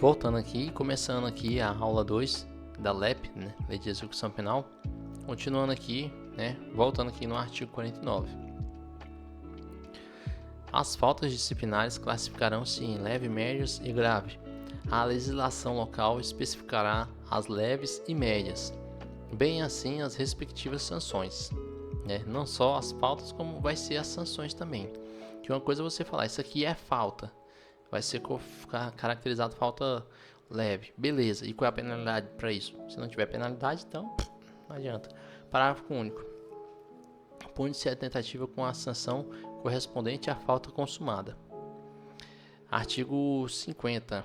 Voltando aqui, começando aqui a aula 2 da LEP, né, Lei de Execução Penal, continuando aqui, né, voltando aqui no artigo 49. As faltas disciplinares classificarão-se em leve, médias e grave. A legislação local especificará as leves e médias, bem assim as respectivas sanções, né? Não só as faltas, como vai ser as sanções também. Que uma coisa é você falar, isso aqui é falta, vai ser caracterizado falta leve, beleza, e qual é a penalidade para isso? Se não tiver penalidade, então não adianta. Parágrafo único. Pune-se a tentativa com a sanção correspondente à falta consumada. Artigo 50.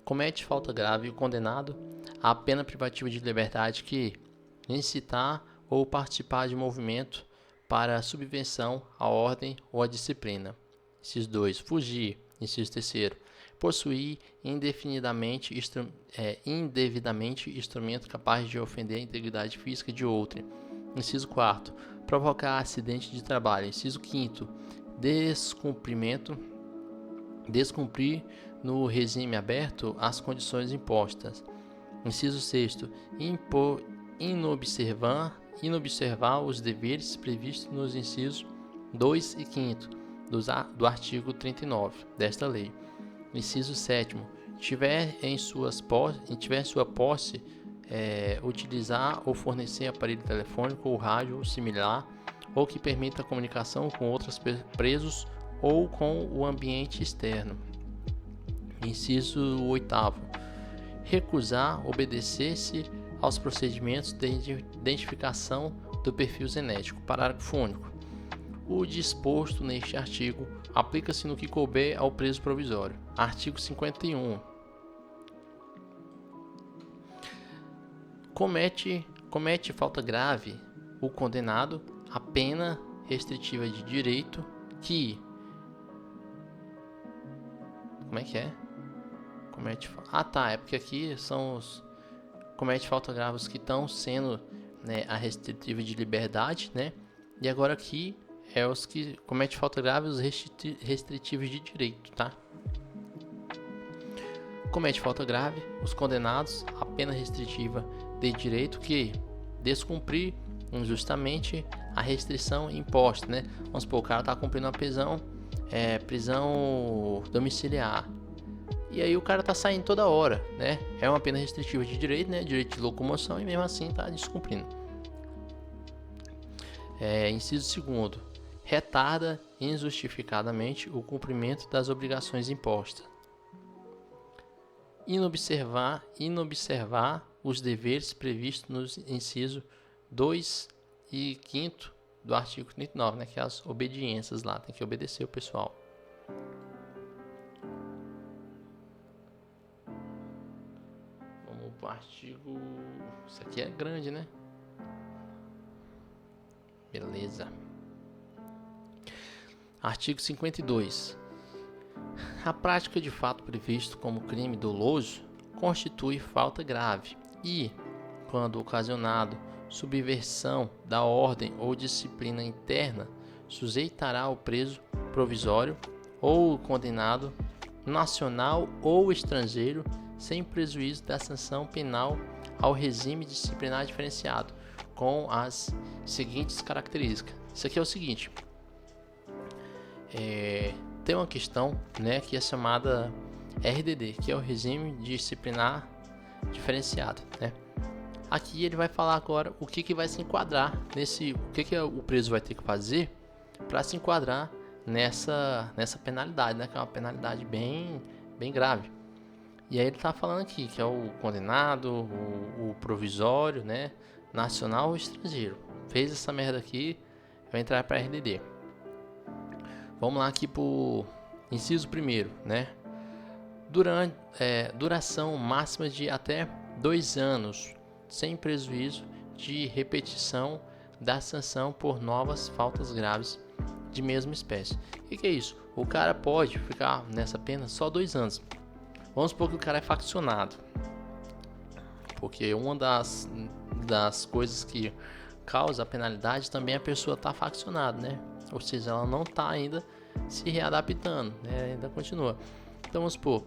Comete falta grave o condenado à pena privativa de liberdade que incitar ou participar de movimento para subversão à ordem ou à disciplina. Inciso 2. Fugir. Inciso 3. Possuir indevidamente instrumento capaz de ofender a integridade física de outrem. Inciso 4. Provocar acidente de trabalho. Inciso 5. Descumprir no regime aberto as condições impostas. Inciso 6. Inobservar os deveres previstos nos incisos 2 e 5 do artigo 39 desta lei. Inciso 7. Tiver em sua posse utilizar ou fornecer aparelho telefônico ou rádio ou similar, ou que permita a comunicação com outros presos ou com o ambiente externo. Inciso 8. Recusar obedecer-se aos procedimentos de identificação do perfil genético. Parágrafo único. O disposto neste artigo aplica-se no que couber ao preso provisório. Artigo 51. Comete falta grave o condenado a pena restritiva de direito que... Como é que é? É porque aqui são os... Comete falta grave os que estão sendo, né, a restritiva de liberdade, né? E agora aqui é os que comete falta grave os restritivos de direito, tá? Comete falta grave os condenados a pena restritiva de direito que descumprir injustamente a restrição imposta, né? Vamos supor, o cara tá cumprindo uma prisão domiciliar. E aí o cara tá saindo toda hora, né? É uma pena restritiva de direito, né? Direito de locomoção, e mesmo assim tá descumprindo. Inciso 2. Retarda injustificadamente o cumprimento das obrigações impostas. Inobservar os deveres previstos nos incisos 2 e 5 do artigo 39, né? Que é as obediências lá, tem que obedecer o pessoal. Vamos para o artigo... Isso aqui é grande, né? Beleza. Artigo 52. A prática de fato previsto como crime doloso constitui falta grave e, quando ocasionado subversão da ordem ou disciplina interna, sujeitará o preso provisório ou o condenado nacional ou estrangeiro, sem prejuízo da sanção penal, ao regime disciplinar diferenciado, com as seguintes características. Isso aqui é o seguinte: tem uma questão, né, que é chamada RDD, que é o regime disciplinar diferenciado, né? Aqui ele vai falar agora o que vai se enquadrar nesse, o que o preso vai ter que fazer para se enquadrar nessa penalidade, né, que é uma penalidade bem grave. E aí ele está falando aqui que é o condenado, o provisório, né, nacional ou estrangeiro. Fez essa merda aqui, vai entrar para RDD. Vamos lá aqui pro inciso 1º, né? Duração máxima de até 2 anos, sem prejuízo de repetição da sanção por novas faltas graves de mesma espécie. O que é isso? O cara pode ficar nessa pena só 2 anos. Vamos supor que o cara é faccionado, porque uma das coisas que causa a penalidade também é a pessoa estar faccionada, né? Ou seja, ela não está ainda se readaptando, né? Ainda continua. Então vamos supor,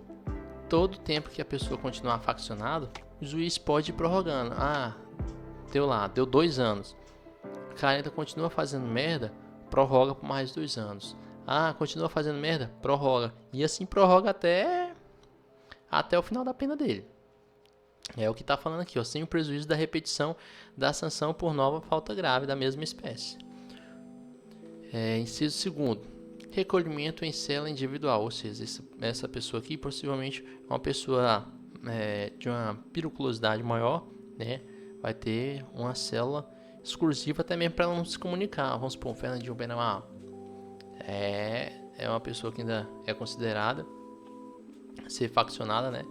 todo tempo que a pessoa continuar faccionado, o juiz pode ir prorrogando. Deu 2 anos. O cara ainda continua fazendo merda, prorroga por mais 2 anos. Continua fazendo merda, prorroga. E assim prorroga até o final da pena dele. É o que está falando aqui, sem o prejuízo da repetição da sanção por nova falta grave da mesma espécie. Inciso segundo, recolhimento em cela individual, ou seja, essa pessoa aqui possivelmente é uma pessoa de uma periculosidade maior, né? Vai ter uma cela exclusiva até mesmo para ela não se comunicar. Vamos supor, o Fernandinho Beiramar é uma pessoa que ainda é considerada ser faccionada, né?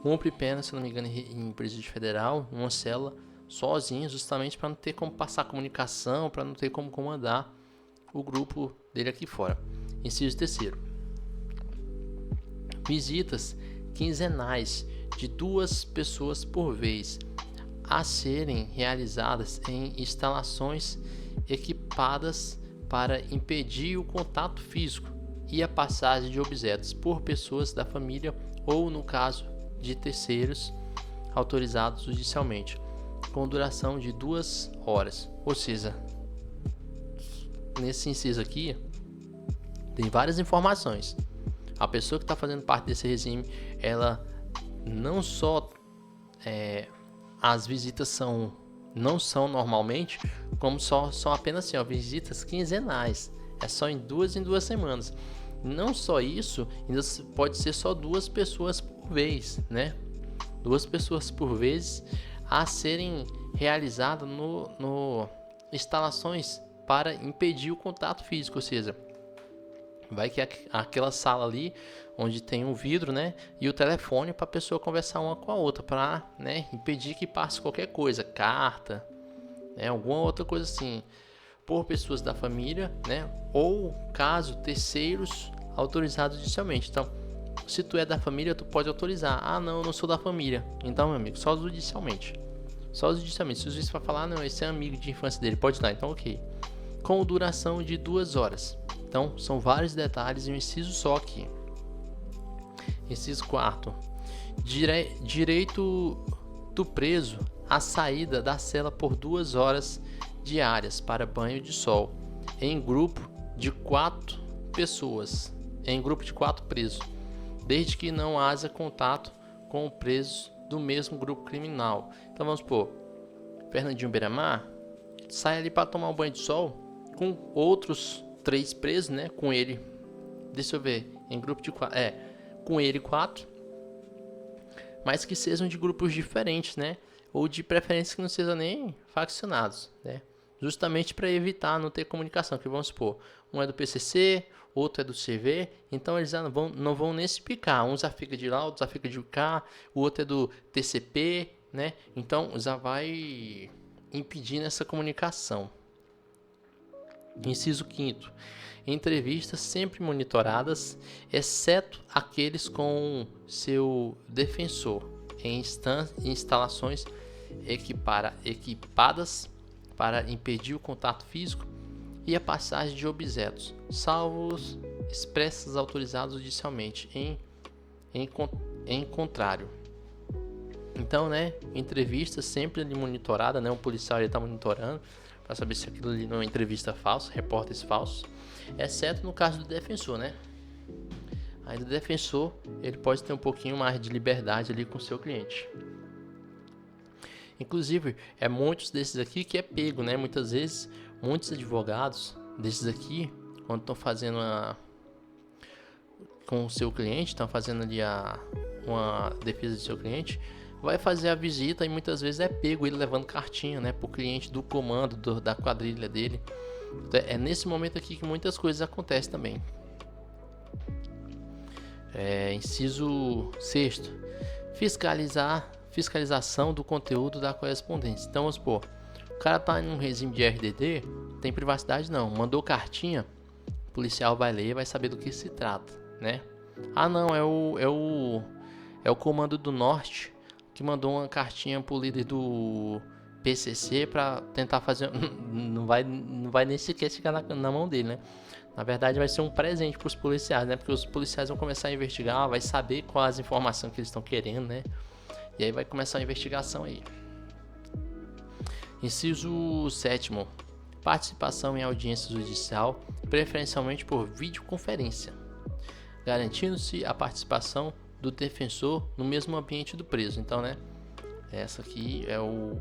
Cumpre pena, se não me engano, em presídio federal, numa cela, sozinho, justamente para não ter como passar comunicação, para não ter como comandar o grupo dele aqui fora. Inciso terceiro. Visitas quinzenais de 2 pessoas por vez a serem realizadas em instalações equipadas para impedir o contato físico e a passagem de objetos por pessoas da família ou, no caso, de terceiros autorizados judicialmente, com duração de 2 horas. Ou seja, nesse inciso aqui tem várias informações. A pessoa que está fazendo parte desse regime, ela não só as visitas não são normalmente, como são apenas visitas quinzenais. É só em duas semanas. Não só isso, ainda pode ser só 2 pessoas por vez, né? 2 pessoas por vez a serem realizadas no instalações para impedir o contato físico, ou seja, vai que aquela sala ali onde tem um vidro, né, e o telefone para a pessoa conversar uma com a outra, para, né, impedir que passe qualquer coisa, carta, né, alguma outra coisa assim, por pessoas da família, né, ou caso terceiros autorizados judicialmente. Então, se tu é da família, tu pode autorizar. Não, eu não sou da família. Então, meu amigo, só judicialmente. Só judicialmente. Se o juiz vai falar, não, esse é amigo de infância dele, pode dar. Então, ok. Com duração de 2 horas. Então, são vários detalhes e um inciso só aqui. Inciso 4. Direito do preso à saída da cela por 2 horas diárias para banho de sol, em grupo de 4 pessoas, em grupo de 4 presos, desde que não haja contato com o preso do mesmo grupo criminal. Então vamos supor, Fernandinho Beiramar sai ali para tomar um banho de sol com outros 3 presos, né? Com ele, deixa eu ver, em grupo de 4, com ele 4, mas que sejam de grupos diferentes, né? Ou de preferência que não sejam nem faccionados, né? Justamente para evitar não ter comunicação, que vamos supor, um é do PCC, outro é do CV, então eles não vão nem se picar, um já fica de lá, outro já fica de cá, o outro é do TCP, né? Então já vai impedindo essa comunicação. Inciso 5º. Entrevistas sempre monitoradas, exceto aqueles com seu defensor, em instalações equipadas para impedir o contato físico e a passagem de objetos, salvo os expressos autorizados judicialmente, em contrário. Então, né, entrevista sempre ali monitorada, né, o policial está monitorando para saber se aquilo ali não é uma entrevista falsa, repórteres falsos, exceto no caso do defensor, né? Aí do defensor, ele pode ter um pouquinho mais de liberdade ali com o seu cliente. Inclusive, muitos desses aqui que é pego, né? Muitas vezes, muitos advogados desses aqui, quando estão fazendo com o seu cliente, estão fazendo ali uma defesa do seu cliente, vai fazer a visita e muitas vezes é pego ele levando cartinha, né? Para o cliente do comando, da quadrilha dele. Então, é nesse momento aqui que muitas coisas acontecem também. Inciso 6º. Fiscalização do conteúdo da correspondência. Então, vamos supor, o cara tá em um regime de RDD, tem privacidade não, mandou cartinha, o policial vai ler, vai saber do que se trata, né? Não, é o Comando do Norte que mandou uma cartinha pro líder do PCC para tentar fazer, não vai nem sequer chegar na mão dele, né? Na verdade, vai ser um presente para os policiais, né? Porque os policiais vão começar a investigar, vai saber quais as informações que eles estão querendo, né? E aí vai começar a investigação aí. Inciso 7º. Participação em audiência judicial, preferencialmente por videoconferência, garantindo-se a participação do defensor no mesmo ambiente do preso. Então, né? Essa aqui é o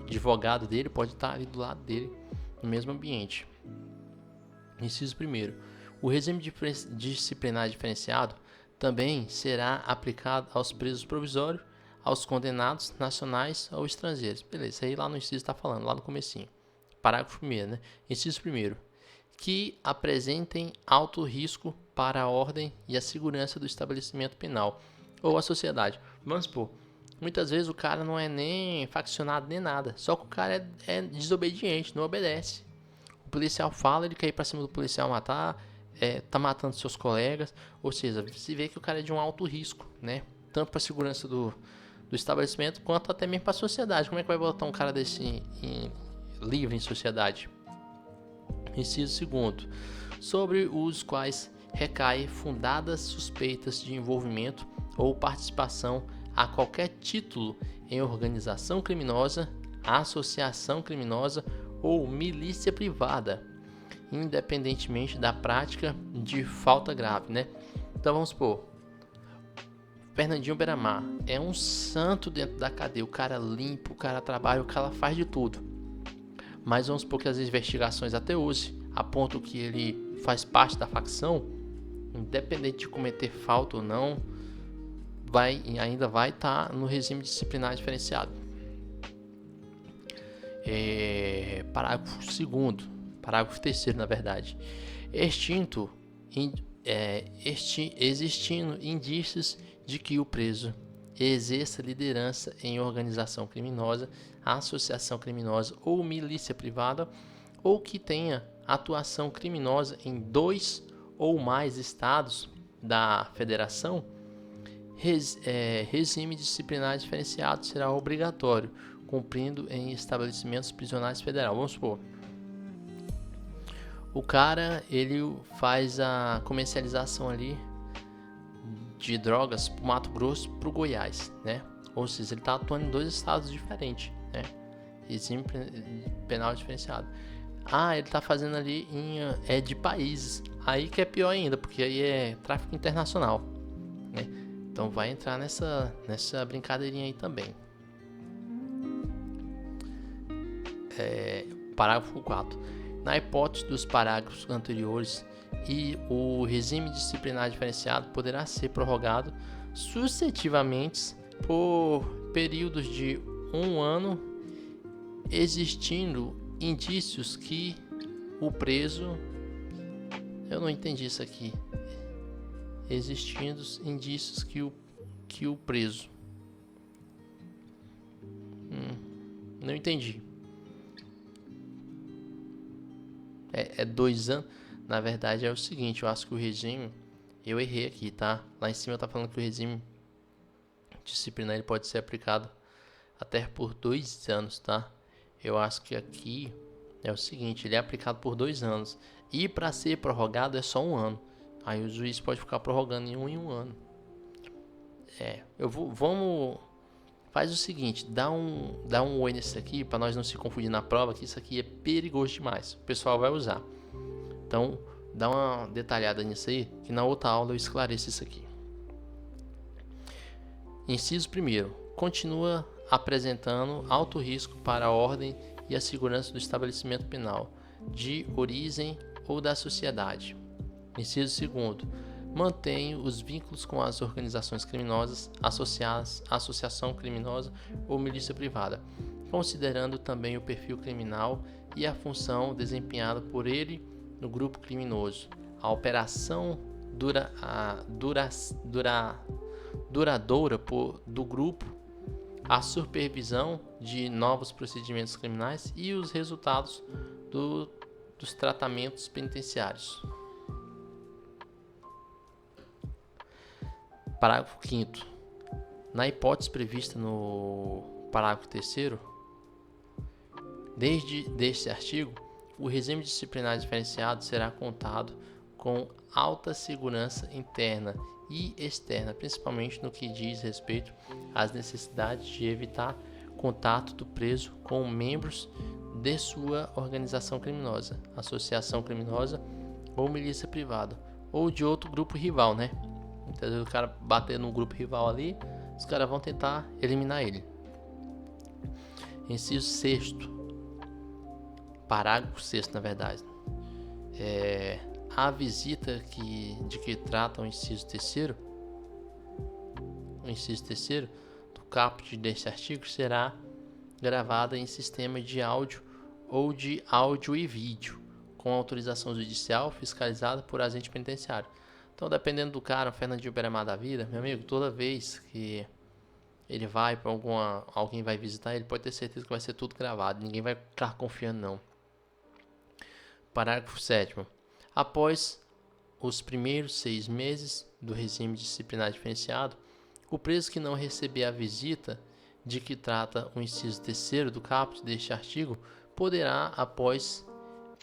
advogado dele, pode estar ali do lado dele, no mesmo ambiente. Inciso 1º. O regime disciplinar diferenciado também será aplicado aos presos provisórios, aos condenados nacionais ou estrangeiros. Beleza, aí lá no inciso está falando, lá no comecinho. Parágrafo 1º, né? Inciso 1º. Que apresentem alto risco para a ordem e a segurança do estabelecimento penal ou a sociedade. Vamos supor, muitas vezes o cara não é nem faccionado nem nada, só que o cara é desobediente, não obedece. O policial fala, ele quer ir pra cima do policial matar, tá matando seus colegas, ou seja, se vê que o cara é de um alto risco, né? Tanto para a segurança do estabelecimento, quanto até mesmo para a sociedade. Como é que vai botar um cara desse livre em sociedade? Inciso 2º. Sobre os quais recai fundadas suspeitas de envolvimento ou participação a qualquer título em organização criminosa, associação criminosa ou milícia privada, independentemente da prática de falta grave, né? Então vamos supor, Fernandinho Beiramar é um santo dentro da cadeia, o cara limpa, o cara trabalha, o cara faz de tudo. Mas vamos supor que as investigações até hoje apontam que ele faz parte da facção, independente de cometer falta ou não, ainda vai estar no regime disciplinar diferenciado. Parágrafo 2º, parágrafo 3º, na verdade. Existindo indícios de que o preso exerça liderança em organização criminosa, associação criminosa ou milícia privada, ou que tenha atuação criminosa em 2 ou mais estados da federação, regime disciplinar diferenciado será obrigatório, cumprindo em estabelecimentos prisionais federais. Vamos supor, o cara ele faz a comercialização ali de drogas pro Mato Grosso, pro Goiás, né? Ou seja, ele está atuando em 2 estados diferentes, né? Regime penal diferenciado. Ele está fazendo ali de países, aí que é pior ainda, porque aí é tráfico internacional, né? Então vai entrar nessa brincadeirinha aí também. Parágrafo 4. Na hipótese dos parágrafos anteriores, e o regime disciplinar diferenciado poderá ser prorrogado sucessivamente por períodos de 1 ano, existindo indícios que o preso... Eu não entendi isso aqui. Existindo indícios que o preso... Não entendi. É 2 anos. Na verdade é o seguinte, eu acho que o regime... Eu errei aqui, tá? Lá em cima tá falando que o regime disciplinar ele pode ser aplicado até por 2 anos, tá? Eu acho que aqui é o seguinte, ele é aplicado por 2 anos. E para ser prorrogado é só 1 ano. Aí o juiz pode ficar prorrogando em um ano. Vamos... Faz o seguinte, dá um oi nesse aqui, para nós não se confundir na prova, que isso aqui é perigoso demais. O pessoal vai usar. Então, dá uma detalhada nisso aí, que na outra aula eu esclareço isso aqui. Inciso 1º. Continua apresentando alto risco para a ordem e a segurança do estabelecimento penal, de origem ou da sociedade. Inciso 2º. Mantém os vínculos com as organizações criminosas associadas à associação criminosa ou milícia privada, considerando também o perfil criminal e a função desempenhada por ele no grupo criminoso, a operação duradoura do grupo, a supervisão de novos procedimentos criminais e os resultados dos tratamentos penitenciários. Parágrafo 5º. Na hipótese prevista no parágrafo 3º, desde este artigo, o regime disciplinar diferenciado será contado com alta segurança interna e externa, principalmente no que diz respeito às necessidades de evitar contato do preso com membros de sua organização criminosa, associação criminosa ou milícia privada, ou de outro grupo rival, né? Então, o cara bater no grupo rival ali, os caras vão tentar eliminar ele. Inciso 6º, parágrafo 6º, na verdade. A visita de que trata o inciso 3º, do caput deste artigo será gravada em sistema de áudio ou de áudio e vídeo, com autorização judicial fiscalizada por agente penitenciário. Então, dependendo do cara, o Fernandinho Beramar da vida, meu amigo, toda vez que ele vai para alguém vai visitar, ele pode ter certeza que vai ser tudo gravado, ninguém vai ficar confiando não. Parágrafo 7º. Após os primeiros 6 meses do regime disciplinar diferenciado, o preso que não receber a visita de que trata o inciso 3º do caput deste artigo poderá, após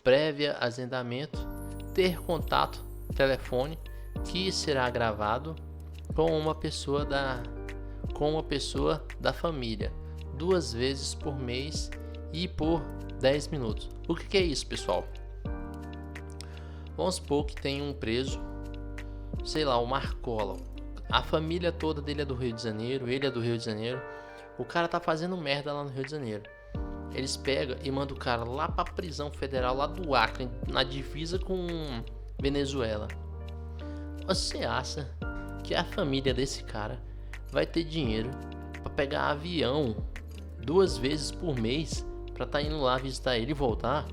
prévio agendamento, ter contato telefone que será gravado com uma pessoa da família 2 vezes por mês e por 10 minutos. O que é isso, pessoal? Vamos supor que tem um preso, sei lá, o Marcola. A família toda dele é do Rio de Janeiro, ele é do Rio de Janeiro. O cara tá fazendo merda lá no Rio de Janeiro. Eles pegam e mandam o cara lá pra prisão federal, lá do Acre, na divisa com Venezuela. Você acha que a família desse cara vai ter dinheiro pra pegar avião 2 vezes por mês pra tá indo lá visitar ele e voltar?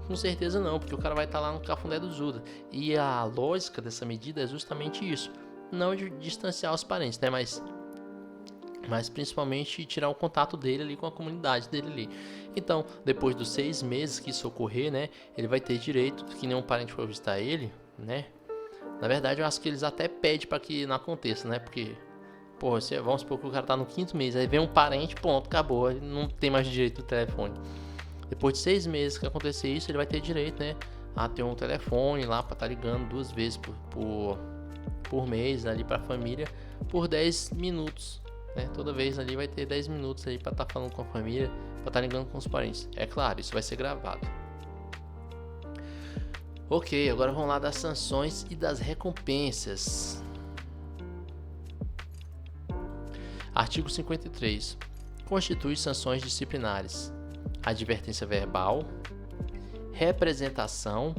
Com certeza não, porque o cara vai estar lá no Cafundé do Judas. E a lógica dessa medida é justamente isso. Não de distanciar os parentes, né? Mas principalmente tirar o contato dele ali com a comunidade dele ali. Então, depois dos 6 meses que isso ocorrer, né? Ele vai ter direito, que nenhum parente for visitar ele, né? Na verdade, eu acho que eles até pedem para que não aconteça, né? Porque, porra, vamos supor que o cara tá no 5º mês, aí vem um parente, ponto, acabou. Ele não tem mais direito do telefone. Depois de 6 meses que acontecer isso, ele vai ter direito, né, a ter um telefone lá para estar ligando 2 vezes por mês ali para a família por 10 minutos, né? Toda vez ali vai ter 10 minutos aí para estar falando com a família, para estar ligando com os parentes. É claro, isso vai ser gravado. Ok, agora vamos lá das sanções e das recompensas. Artigo 53. Constitui sanções disciplinares: advertência verbal, representação,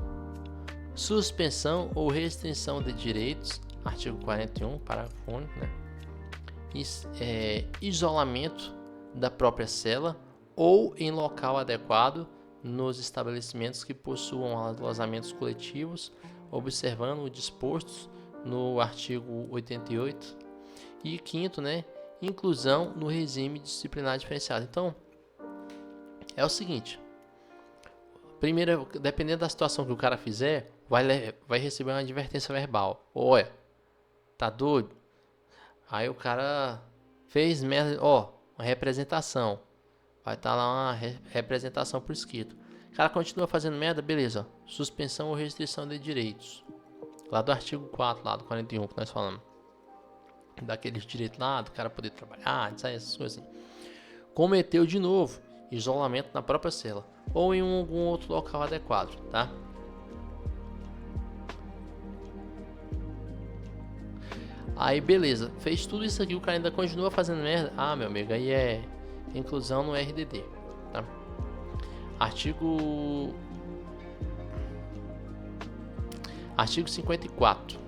suspensão ou restrição de direitos, artigo 41, parágrafo único, né? Isolamento da própria cela ou em local adequado nos estabelecimentos que possuam alojamentos coletivos, observando o disposto no artigo 88. E quinto, né? Inclusão no regime disciplinar diferenciado. Então, é o seguinte, primeiro, dependendo da situação que o cara fizer, vai receber uma advertência verbal. Olha, tá doido? Aí o cara fez merda, uma representação. Vai estar lá uma representação por escrito. O cara continua fazendo merda, beleza. Suspensão ou restrição de direitos. Lá do artigo 4, lá do 41 que nós falamos. Daqueles direitos lá, do cara poder trabalhar, essas coisas assim. Cometeu de novo. Isolamento na própria cela ou em algum outro local adequado, tá? Aí beleza, fez tudo isso aqui, o cara ainda continua fazendo merda. Ah, meu amigo, aí é inclusão no RDD, tá? Artigo 54.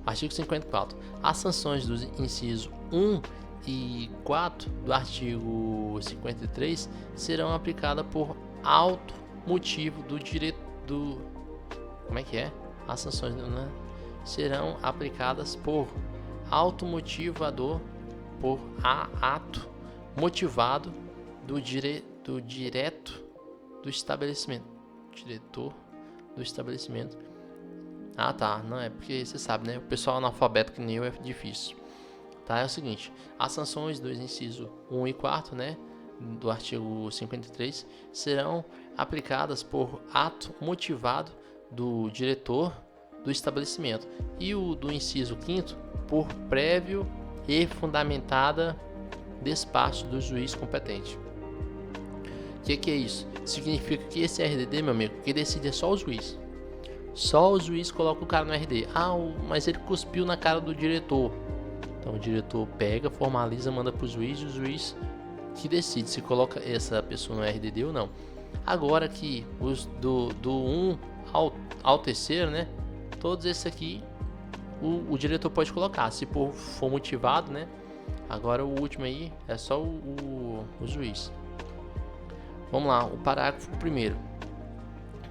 Artigo 54. As sanções do inciso 1 e 4 do artigo 53 serão aplicadas por alto motivo do direito do... Como é que é? As sanções, né? Serão aplicadas por ato motivador, por ato motivado do direto do estabelecimento. Diretor do estabelecimento. Ah, tá. Não é porque você sabe, né? O pessoal analfabeto que nem eu é difícil. Tá? É o seguinte. As sanções dos incisos 1 e 4, né? do artigo 53 serão aplicadas por ato motivado do diretor do estabelecimento, e o do inciso 5º por prévio e fundamentada despacho do juiz competente. O que é isso? Significa que esse RDD, meu amigo, que decide é só o juiz. Só o juiz coloca o cara no RD. Mas ele cuspiu na cara do diretor. Então o diretor pega, formaliza, manda para o juiz, e o juiz que decide se coloca essa pessoa no RDD ou não. Agora que os do 1 ao terceiro, né? Todos esses aqui o diretor pode colocar, se for motivado, né? Agora o último aí é só o juiz. Vamos lá, o parágrafo 1º.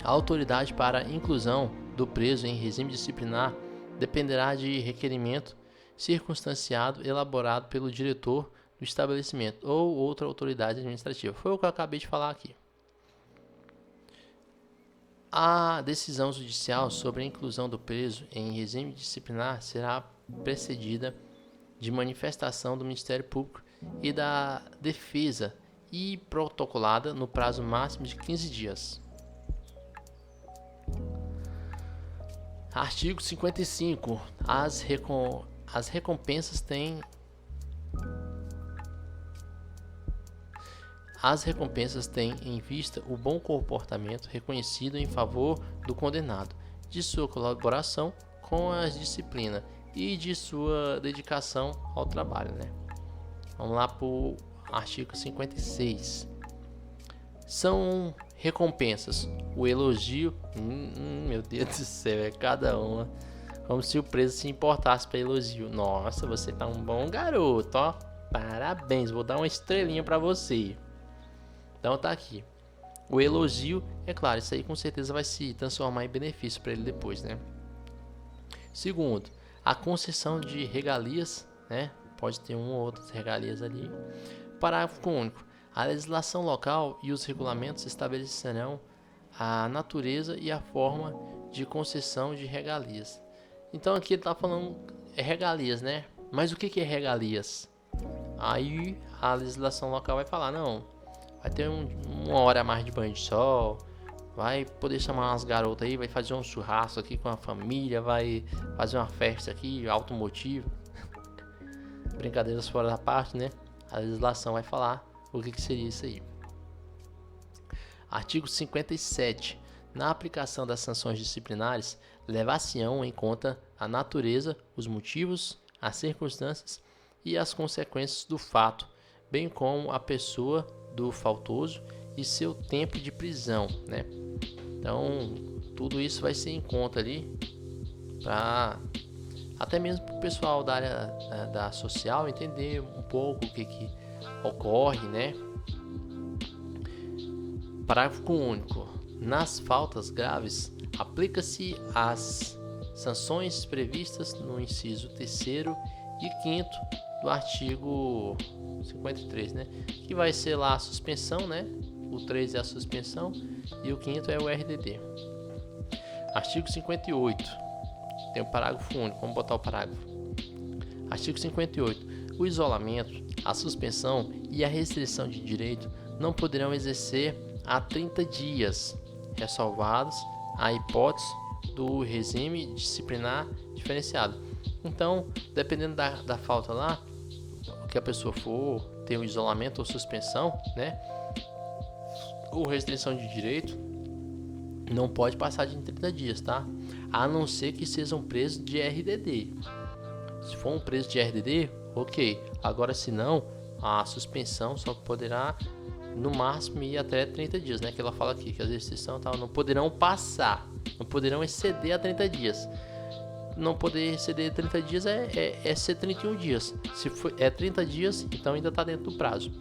A autoridade para inclusão do preso em regime disciplinar dependerá de requerimento circunstanciado elaborado pelo diretor do estabelecimento ou outra autoridade administrativa. Foi o que eu acabei de falar aqui. A decisão judicial sobre a inclusão do preso em regime disciplinar será precedida de manifestação do Ministério Público e da defesa e protocolada no prazo máximo de 15 dias. Artigo 55. As recompensas têm em vista o bom comportamento reconhecido em favor do condenado, de sua colaboração com a disciplina e de sua dedicação ao trabalho, né? Vamos lá para o artigo 56. São recompensas o elogio, meu Deus do céu, é cada uma, como se o preso se importasse para elogio. Nossa, você tá um bom garoto, ó, parabéns, vou dar uma estrelinha para você. Então tá aqui, o elogio, é claro, isso aí com certeza vai se transformar em benefício para ele depois, né? Segundo, a concessão de regalias, né? Pode ter uma ou outras regalias ali. Parágrafo único. A legislação local e os regulamentos estabelecerão a natureza e a forma de concessão de regalias. Então aqui ele está falando regalias, né? Mas o que é regalias? Aí a legislação local vai falar, não, vai ter uma hora a mais de banho de sol, vai poder chamar umas garotas aí, vai fazer um churrasco aqui com a família, vai fazer uma festa aqui, automotivo. Brincadeiras fora da parte, né? A legislação vai falar o que seria isso aí. Artigo 57. Na aplicação das sanções disciplinares, levar-se-ão em conta a natureza, os motivos, as circunstâncias e as consequências do fato, bem como a pessoa do faltoso e seu tempo de prisão, né? Então, tudo isso vai ser em conta ali, para até mesmo para o pessoal da área da social entender um pouco o que ocorre, né? Parágrafo único. Nas faltas graves, aplica-se as sanções previstas no inciso 3º e 5º do artigo 53, né? Que vai ser lá a suspensão, né? O 3 é a suspensão e o 5º é o RDD. Artigo 58. Tem o parágrafo único. Vamos botar o parágrafo. Artigo 58. O isolamento, a suspensão e a restrição de direito não poderão exercer há 30 dias, ressalvados a hipótese do regime disciplinar diferenciado. Então, dependendo da falta lá, que a pessoa for ter um isolamento ou suspensão, né, ou restrição de direito, não pode passar de 30 dias, tá? A não ser que seja um preso de RDD. Se for um preso de RDD, ok. Agora, se não, a suspensão só poderá no máximo ir até 30 dias, né? Que ela fala aqui, que as restrições tal, não poderão passar, não poderão exceder a 30 dias. Não poder exceder 30 dias é ser 31 dias. Se for 30 dias, então ainda está dentro do prazo.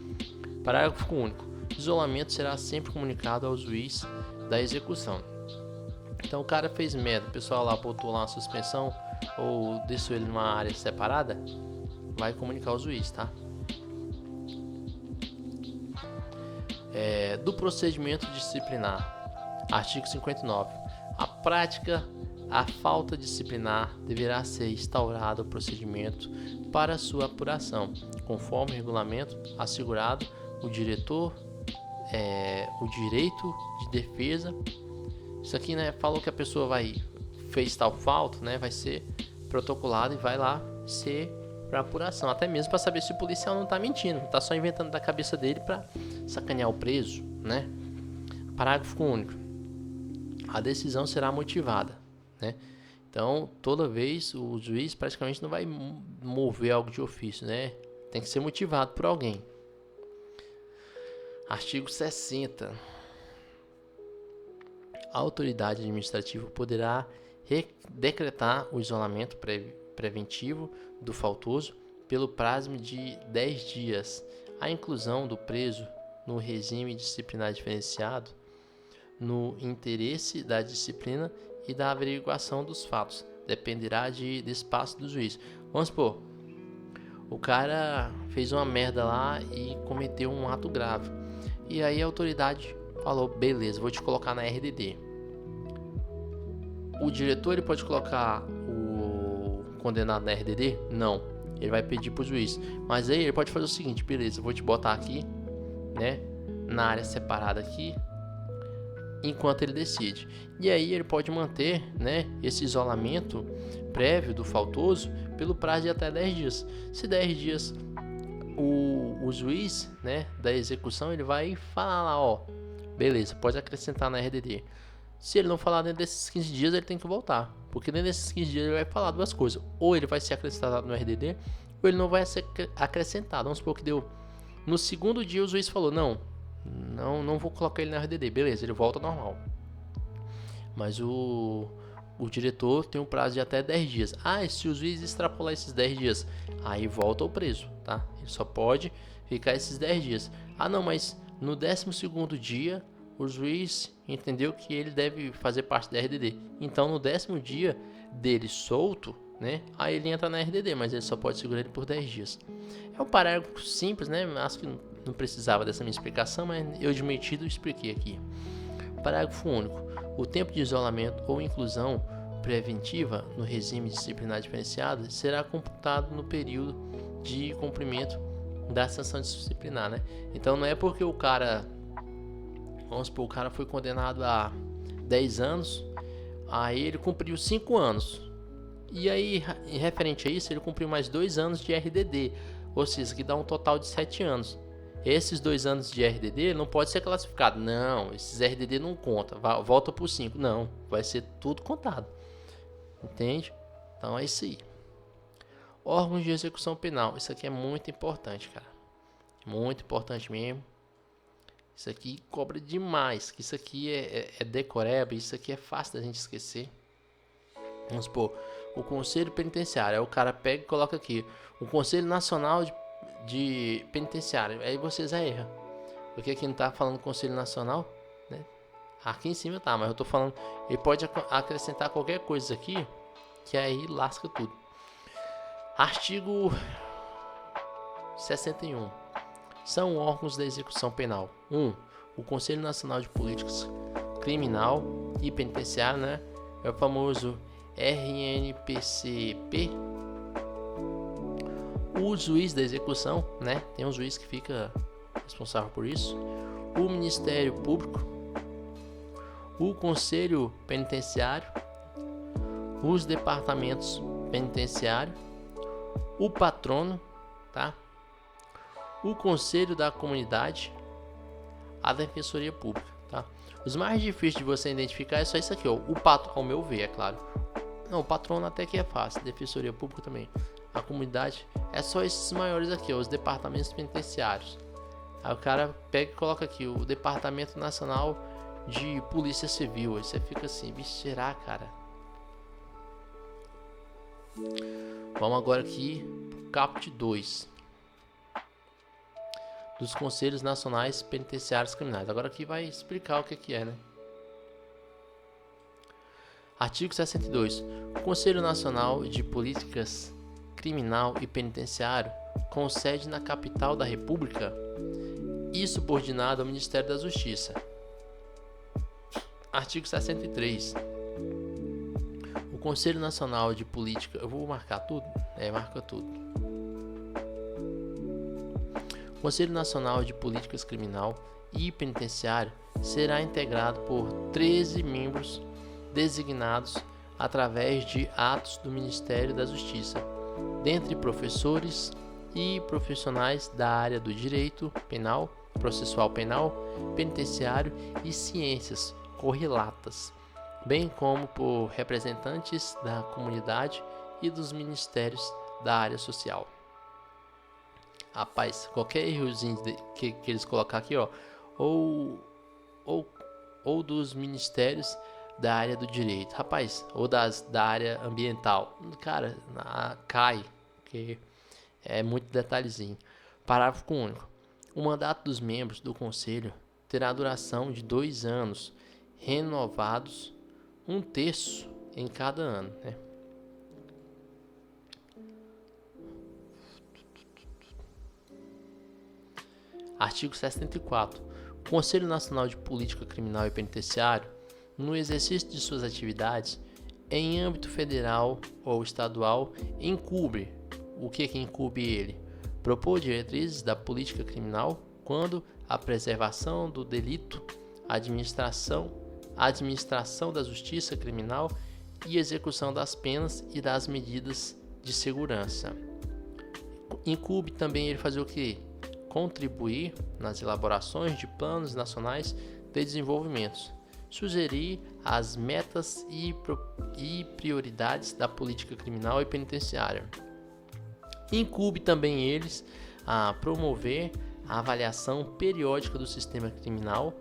Parágrafo único. Isolamento será sempre comunicado ao juiz da execução. Então o cara fez merda, o pessoal lá botou lá uma suspensão ou deixou ele numa área separada, vai comunicar ao juiz, tá? Do procedimento disciplinar. Artigo 59. A falta disciplinar deverá ser instaurado o procedimento para sua apuração, conforme o regulamento assegurado o diretor, o direito de defesa. Isso aqui, né, falou que a pessoa fez tal falta, né, vai ser protocolado e vai lá ser para apuração, até mesmo para saber se o policial não está mentindo, não está só inventando da cabeça dele para sacanear o preso, né? Parágrafo único. A decisão será motivada, né? Então, toda vez o juiz praticamente não vai mover algo de ofício, né? Tem que ser motivado por alguém. Artigo 60. A autoridade administrativa poderá decretar o isolamento preventivo do faltoso pelo prazo de 10 dias. A inclusão do preso no regime disciplinar diferenciado no interesse da disciplina e da averiguação dos fatos dependerá de espaço do juiz. Vamos supor, o cara fez uma merda lá e cometeu um ato grave. E aí a autoridade falou, beleza, vou te colocar na RDD. O diretor ele pode colocar o condenado na RDD? Não. Ele vai pedir pro juiz. Mas aí ele pode fazer o seguinte, beleza, vou te botar aqui, né, na área separada aqui, enquanto ele decide. E aí ele pode manter, né, esse isolamento prévio do faltoso pelo prazo de até 10 dias. Se 10 dias o juiz, né, da execução, ele vai falar lá, ó, beleza, pode acrescentar na RDD. Se ele não falar dentro desses 15 dias, ele tem que voltar. Porque dentro desses 15 dias ele vai falar duas coisas. Ou ele vai ser acrescentado no RDD, ou ele não vai ser acrescentado. Vamos supor que deu... No segundo dia o juiz falou, não vou colocar ele na RDD. Beleza, ele volta normal. Mas o diretor tem um prazo de até 10 dias. Ah, e se o juiz extrapolar esses 10 dias, aí volta o preso, tá? Ele só pode ficar esses 10 dias. Ah, não, mas no 12º dia... o juiz entendeu que ele deve fazer parte da RDD. Então, no 10º dia dele solto, né, aí ele entra na RDD, mas ele só pode segurar ele por 10 dias. É um parágrafo simples, né? Acho que não precisava dessa minha explicação, mas eu de metido expliquei aqui. Parágrafo único. O tempo de isolamento ou inclusão preventiva no regime disciplinar diferenciado será computado no período de cumprimento da sanção disciplinar, né? Então, não é porque o cara... Vamos supor, o cara foi condenado a 10 anos, aí ele cumpriu 5 anos. E aí, em referente a isso, ele cumpriu mais 2 anos de RDD, ou seja, que dá um total de 7 anos. Esses 2 anos de RDD não pode ser classificado. Não, esses RDD não conta, volta por 5. Não, vai ser tudo contado. Entende? Então é isso aí. Órgãos de execução penal. Isso aqui é muito importante, cara. Muito importante mesmo. Isso aqui cobra demais, que isso aqui é decoreba, isso aqui é fácil da gente esquecer. Vamos supor, o Conselho Penitenciário, aí o cara pega e coloca aqui, o Conselho Nacional de Penitenciário, aí você já erra, porque aqui não tá falando Conselho Nacional, né? Aqui em cima tá, mas eu tô falando, ele pode acrescentar qualquer coisa aqui, que aí lasca tudo. Artigo 61. São órgãos da execução penal. 1. O Conselho Nacional de Políticas Criminal e Penitenciária, né? É o famoso RNPCP. O juiz da execução, né? Tem um juiz que fica responsável por isso. O Ministério Público. O Conselho Penitenciário. Os departamentos penitenciários. O patrono, tá? O Conselho da Comunidade, a Defensoria Pública, tá? Os mais difíceis de você identificar é só isso aqui, ó. O patrono, ao meu ver, é claro. Não, o patrono até que é fácil, Defensoria Pública também. A comunidade é só esses maiores aqui, ó, os departamentos penitenciários. Aí o cara pega e coloca aqui o Departamento Nacional de Polícia Civil. Aí você fica assim, bicho, será, cara? Vamos agora aqui pro caput 2. Dos Conselhos Nacionais Penitenciários Criminais. Agora aqui vai explicar o que é, né? Artigo 62. O Conselho Nacional de Políticas Criminal e Penitenciário, com sede na capital da República e subordinado ao Ministério da Justiça. Artigo 63. O Conselho Nacional de Política... Eu vou marcar tudo? Marca tudo. O Conselho Nacional de Políticas Criminal e Penitenciário será integrado por 13 membros designados através de atos do Ministério da Justiça, dentre professores e profissionais da área do direito penal, processual penal, penitenciário e ciências correlatas, bem como por representantes da comunidade e dos ministérios da área social. Rapaz, qualquer errozinho que eles colocar aqui, ó, ou dos ministérios da área do direito, rapaz, ou da área ambiental, cara, cai, porque é muito detalhezinho. Parágrafo único. O mandato dos membros do Conselho terá duração de 2 anos, renovados 1/3 em cada ano, né? Artigo 64. O Conselho Nacional de Política Criminal e Penitenciário, no exercício de suas atividades em âmbito federal ou estadual, incumbe. O que incumbe ele? Propor diretrizes da política criminal quando a preservação do delito, administração da justiça criminal e execução das penas e das medidas de segurança. Incumbe também ele fazer o que? Contribuir nas elaborações de planos nacionais de desenvolvimento, sugerir as metas e prioridades da política criminal e penitenciária. Incumbe também eles a promover a avaliação periódica do sistema criminal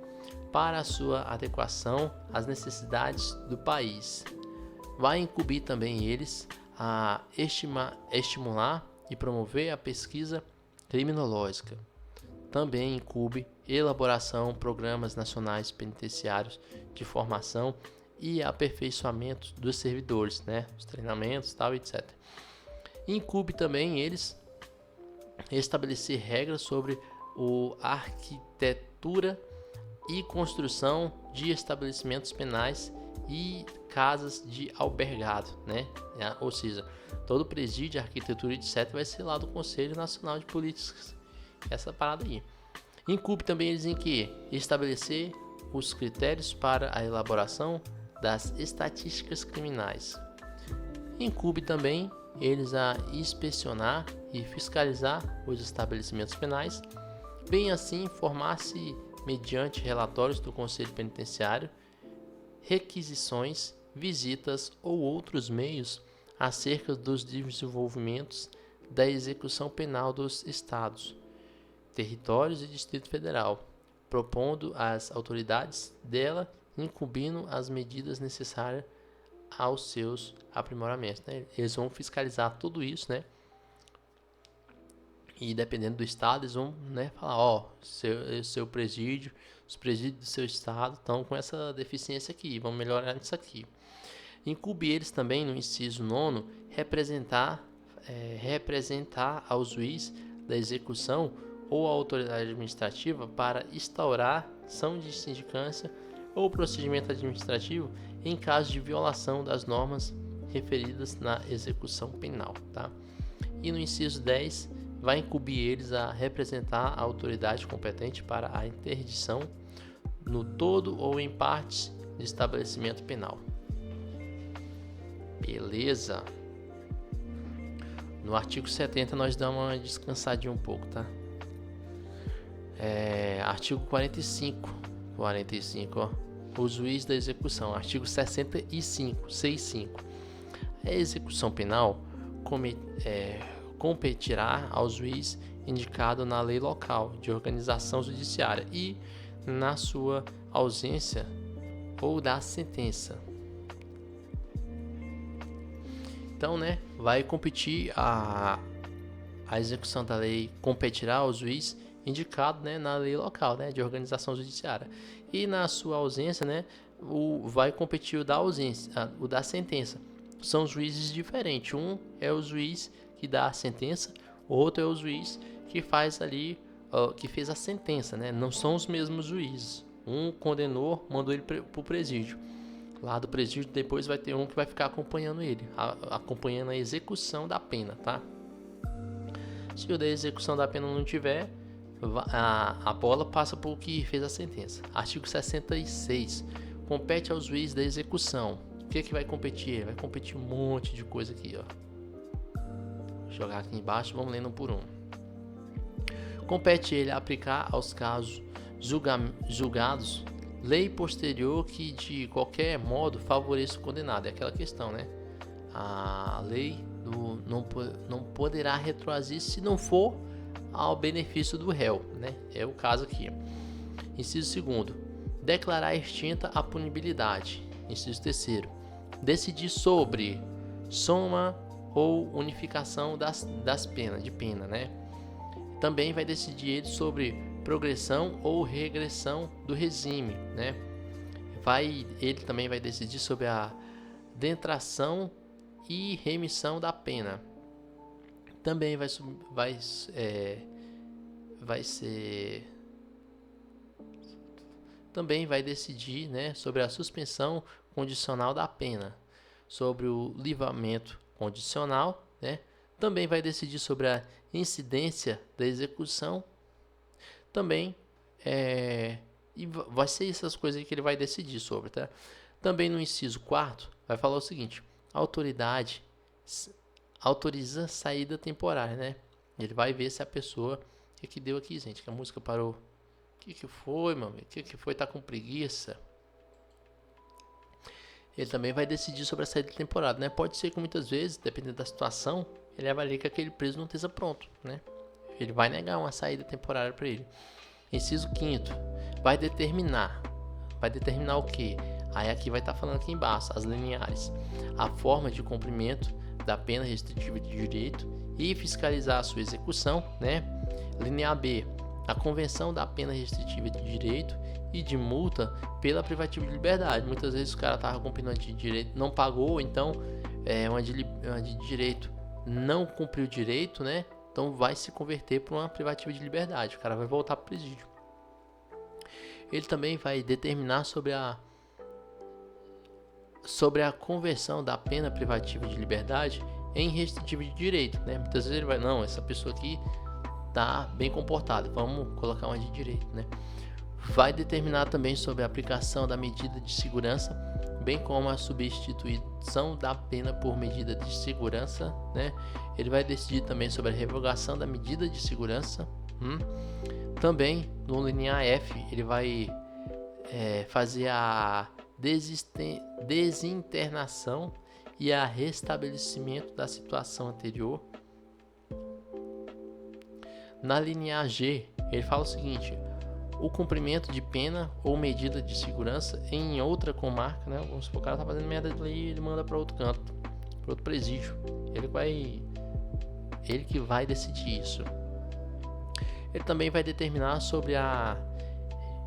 para a sua adequação às necessidades do país. Vai incumbir também eles a estimular e promover a pesquisa criminológica. Também incumbe elaboração de programas nacionais penitenciários de formação e aperfeiçoamento dos servidores, né, os treinamentos, tal, etc. Incumbe também eles estabelecer regras sobre a arquitetura e construção de estabelecimentos penais e casas de albergado, né? Ou seja, todo presídio, arquitetura, etc. vai ser lá do Conselho Nacional de Políticas, essa parada aí. Incumbe também eles em que estabelecer os critérios para a elaboração das estatísticas criminais. Incumbe também eles a inspecionar e fiscalizar os estabelecimentos penais, bem assim formar-se mediante relatórios do Conselho Penitenciário, requisições, visitas ou outros meios acerca dos desenvolvimentos da execução penal dos estados, territórios e Distrito Federal, propondo às autoridades dela, incumbindo as medidas necessárias aos seus aprimoramentos, né? Eles vão fiscalizar tudo isso, né? E dependendo do estado, eles vão, né, falar, ó, seu presídio, os presídios do seu estado estão com essa deficiência aqui, vamos melhorar isso aqui. Incumbe eles também, no inciso 9, representar ao juiz da execução ou à autoridade administrativa para instaurar ação de sindicância ou procedimento administrativo em caso de violação das normas referidas na execução penal, tá? E no inciso 10, vai incumbir eles a representar a autoridade competente para a interdição no todo ou em parte de estabelecimento penal. Beleza? No artigo 70 nós damos uma descansadinha um pouco, tá? Artigo 45, ó. O juiz da execução. Artigo 65. A execução penal competirá ao juiz indicado na lei local de organização judiciária e, na sua ausência, ou da sentença. Então, né, vai competir a execução da lei, competirá ao juiz indicado, né, na lei local, né, de organização judiciária. E na sua ausência, né, vai competir o da ausência, o da sentença. São juízes diferentes. Um é o juiz que dá a sentença, outro é o juiz que faz ali, que fez a sentença, né? Não são os mesmos juízes. Um condenou, mandou ele para o presídio. Lá do presídio depois vai ter um que vai ficar acompanhando ele, acompanhando a execução da pena, tá? Se o da execução da pena não tiver, a bola passa por o que fez a sentença. Artigo 66. Compete ao juiz da execução. O que vai competir? Vai competir um monte de coisa aqui, ó. Vou jogar aqui embaixo, vamos lendo um por um. Compete ele aplicar aos casos julgados lei posterior que de qualquer modo favoreça o condenado. É aquela questão, né? A lei não poderá retroagir se não for ao benefício do réu, né? É o caso aqui. Inciso 2º. Declarar extinta a punibilidade. Inciso 3º. Decidir sobre soma ou unificação das penas, de pena, né? Também vai decidir ele sobre progressão ou regressão do regime, né? Ele também vai decidir sobre a dentração e remissão da pena. Também também vai decidir, né, sobre a suspensão condicional da pena, sobre o livramento condicional, né? Também vai decidir sobre a incidência da execução. Também e vai ser essas coisas aí que ele vai decidir sobre, tá? Também no inciso 4º vai falar o seguinte: a autoridade autoriza saída temporária, né? Ele vai ver se a pessoa... O que deu aqui, gente? Que a música parou. O que foi, meu amigo? O que foi? Tá com preguiça? Ele também vai decidir sobre a saída temporária, né? Pode ser que muitas vezes, dependendo da situação, ele avalie que aquele preso não esteja pronto, né? Ele vai negar uma saída temporária para ele. Inciso 5º, vai determinar o quê? Aí aqui vai estar falando aqui embaixo, as lineares. A forma de cumprimento da pena restritiva de direito e fiscalizar a sua execução, né? Linha B, a convenção da pena restritiva de direito e de multa pela privativa de liberdade. Muitas vezes o cara estava cumprindo uma de direito, não pagou, então uma de direito não cumpriu o direito, né? Então vai se converter para uma privativa de liberdade. O cara vai voltar para o presídio. Ele também vai determinar sobre a conversão da pena privativa de liberdade em restritiva de direito, né? Muitas vezes ele vai, não, essa pessoa aqui tá bem comportada, vamos colocar uma de direito, né? Vai determinar também sobre a aplicação da medida de segurança, bem como a substituição da pena por medida de segurança, né? Ele vai decidir também sobre a revogação da medida de segurança. Também no linha F ele vai fazer a desinternação e a restabelecimento da situação anterior. Na linha G ele fala o seguinte: o cumprimento de pena ou medida de segurança em outra comarca, né? Vamos supor que o cara tá fazendo merda ali, ele manda para outro canto, para outro presídio. Ele que vai decidir isso. Ele também vai determinar sobre a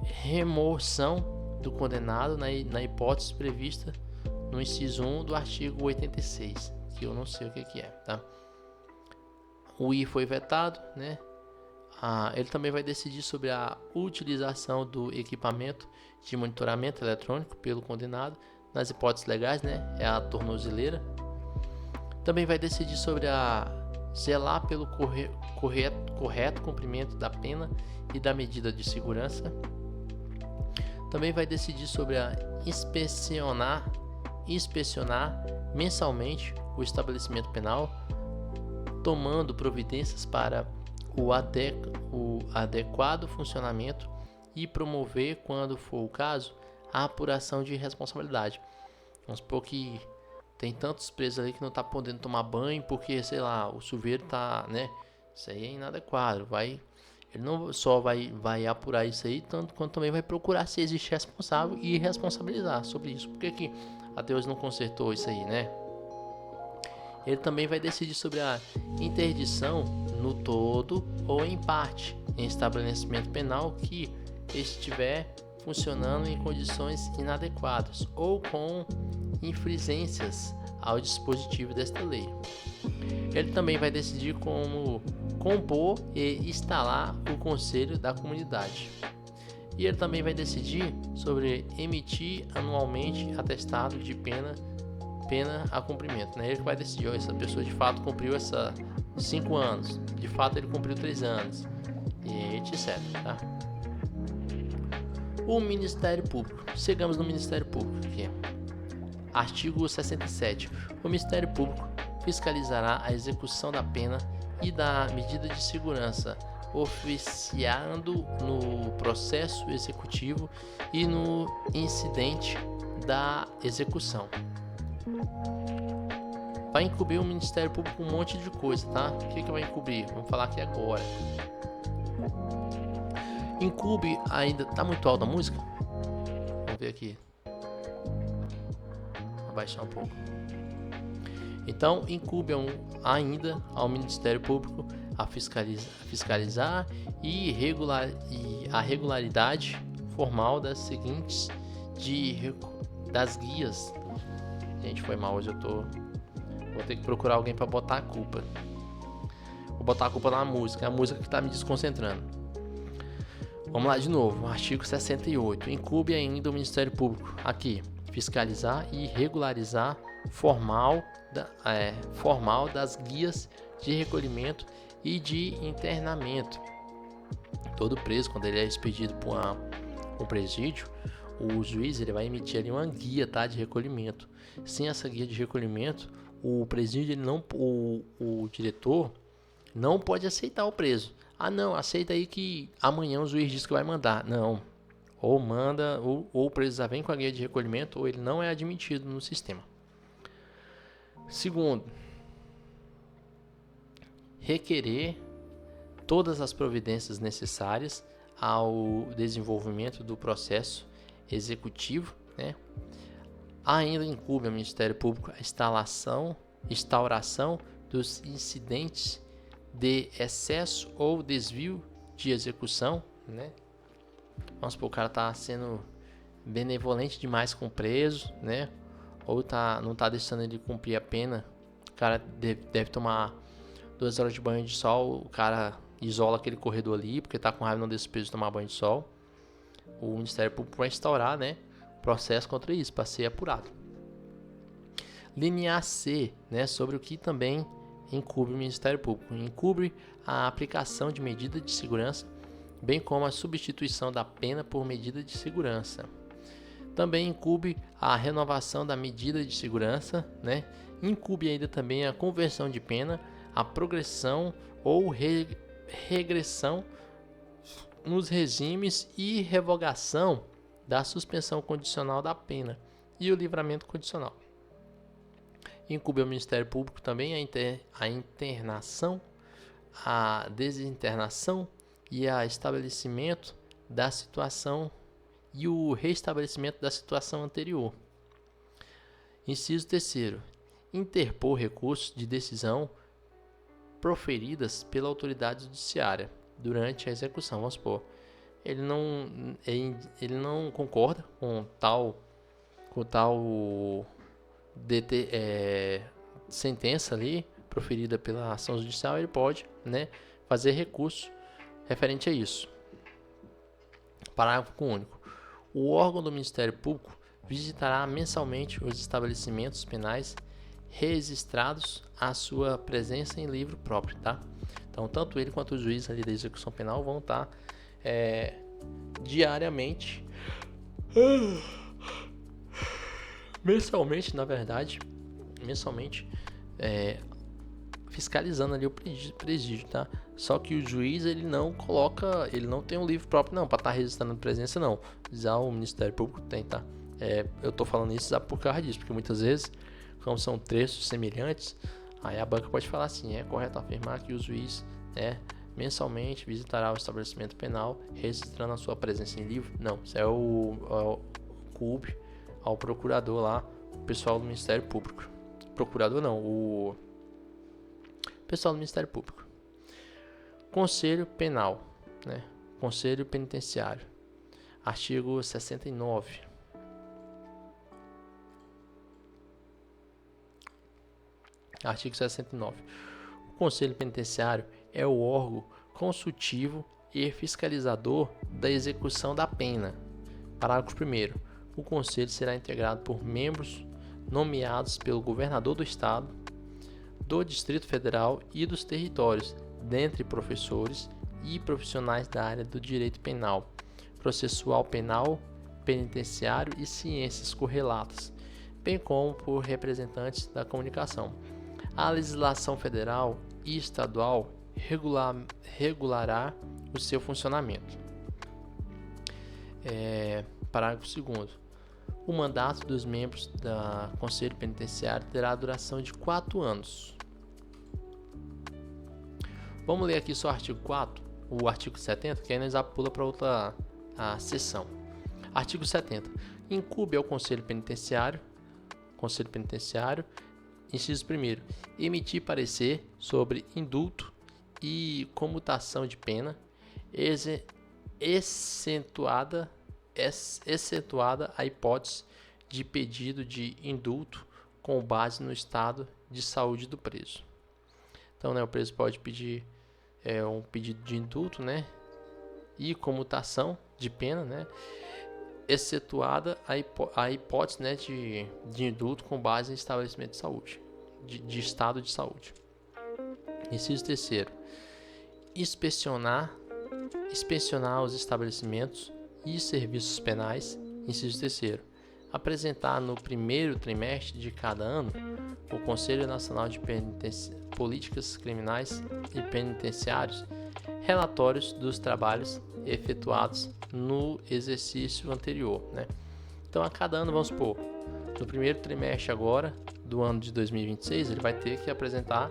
remoção do condenado na hipótese prevista no inciso 1 do artigo 86, que eu não sei o que é, tá? O I foi vetado, né? Ele também vai decidir sobre a utilização do equipamento de monitoramento eletrônico pelo condenado nas hipóteses legais, né? É a tornozeleira. Também vai decidir sobre zelar pelo correto cumprimento da pena e da medida de segurança. Também vai decidir sobre a inspecionar mensalmente o estabelecimento penal, tomando providências para o adequado funcionamento e promover, quando for o caso, a apuração de responsabilidade. Vamos supor que tem tantos presos ali que não está podendo tomar banho porque, sei lá, o chuveiro tá, né? Isso aí é inadequado. Ele não só vai apurar isso aí, tanto quanto também vai procurar se existe responsável e responsabilizar sobre isso. Por que até hoje não consertou isso aí, né? Ele também vai decidir sobre a interdição no todo ou em parte em estabelecimento penal que estiver funcionando em condições inadequadas ou com infringências ao dispositivo desta lei. Ele também vai decidir como compor e instalar o conselho da comunidade. E ele também vai decidir sobre emitir anualmente atestado de pena a cumprimento, né? Ele vai decidir, essa pessoa de fato cumpriu 5 anos, de fato ele cumpriu 3 anos, e ele etc. Tá? O Ministério Público. Chegamos no Ministério Público aqui. Artigo 67. O Ministério Público fiscalizará a execução da pena e da medida de segurança, oficiando no processo executivo e no incidente da execução. Vai encobrir o Ministério Público um monte de coisa, tá? O que vai encobrir? Vamos falar aqui agora. Incube ainda... Tá muito alta a música? Vamos ver aqui. Vou baixar um pouco. Então, incube ainda ao Ministério Público a fiscalizar e a regularidade formal das seguintes das guias. Gente, foi mal, hoje vou ter que procurar alguém para botar a culpa. Vou botar a culpa na música, é a música que está me desconcentrando. Vamos lá de novo, artigo 68. Incube ainda o Ministério Público aqui fiscalizar e regularizar formal das guias de recolhimento e de internamento. Todo preso, quando ele é expedido para um presídio, o juiz ele vai emitir ali uma guia, tá, de recolhimento. Sem essa guia de recolhimento, o presídio, o diretor não pode aceitar o preso. Ah, não, aceita aí que amanhã o juiz diz que vai mandar. Não. Ou manda, ou o preso já vem com a guia de recolhimento, ou ele não é admitido no sistema. Segundo, requerer todas as providências necessárias ao desenvolvimento do processo executivo, né? Ainda incube ao Ministério Público a instauração dos incidentes de excesso ou desvio de execução, né? Vamos supor, o cara está sendo benevolente demais com o preso, né? Ou não está deixando ele cumprir a pena. O cara deve tomar 2 horas de banho de sol, o cara isola aquele corredor ali, porque está com raiva, não deixa o preso tomar banho de sol. O Ministério Público vai instaurar, né, processo contra isso, para ser apurado. Linha C, né, sobre o que também incube o Ministério Público. Incube a aplicação de medida de segurança, bem como a substituição da pena por medida de segurança. Também incube a renovação da medida de segurança, né? Incube ainda também a conversão de pena, a progressão ou regressão nos regimes e revogação da suspensão condicional da pena e o livramento condicional. Incube ao Ministério Público também a internação, a desinternação e o estabelecimento da situação e o restabelecimento da situação anterior. Inciso 3º. Interpor recursos de decisão proferidas pela autoridade judiciária durante a execução. Vamos supor, ele não concorda com tal sentença ali proferida pela ação judicial, ele pode, né, fazer recurso referente a isso. Parágrafo único. O órgão do Ministério Público visitará mensalmente os estabelecimentos penais registrados à sua presença em livro próprio, tá? Então, tanto ele quanto o juiz ali da execução penal vão estar diariamente, mensalmente, na verdade, fiscalizando ali o presídio, tá? Só que o juiz ele não tem um livro próprio não para estar registrando presença não. Já o Ministério Público tem, tá? Eu tô falando isso já por causa disso, porque muitas vezes, como são trechos semelhantes, aí a banca pode falar assim: é correto afirmar que o juiz, mensalmente visitará o estabelecimento penal registrando a sua presença em livro. Não, isso é o CUB ao procurador lá, o pessoal do Ministério Público. Procurador não, o pessoal do Ministério Público. Conselho Penal, né? Conselho Penitenciário. Artigo 69. Artigo 69. O Conselho Penitenciário é o órgão consultivo e fiscalizador da execução da pena. Parágrafo 1º. O Conselho será integrado por membros nomeados pelo governador do Estado, do Distrito Federal e dos territórios, dentre professores e profissionais da área do direito penal, processual penal, penitenciário e ciências correlatas, bem como por representantes da comunicação. A legislação federal e estadual regulará o seu funcionamento. Parágrafo 2º. O mandato dos membros do Conselho Penitenciário terá a duração de 4 anos. Vamos ler aqui só o artigo 4, o artigo 70, que aí nós já pula para outra seção. Artigo 70. Incumbe ao Conselho Penitenciário, inciso 1º, emitir parecer sobre indulto e comutação de pena, excetuada a hipótese de pedido de indulto com base no estado de saúde do preso. Então, o preso pode pedir um pedido de indulto, e comutação de pena, excetuada a hipótese, de indulto com base em estabelecimento de saúde, de estado de saúde. Inciso 3º. Inspecionar os estabelecimentos e serviços penais. Inciso 3º. Apresentar no primeiro trimestre de cada ano o Conselho Nacional de Políticas Criminais e Penitenciários relatórios dos trabalhos efetuados no exercício anterior. Então, a cada ano, vamos supor, no primeiro trimestre agora do ano de 2026, ele vai ter que apresentar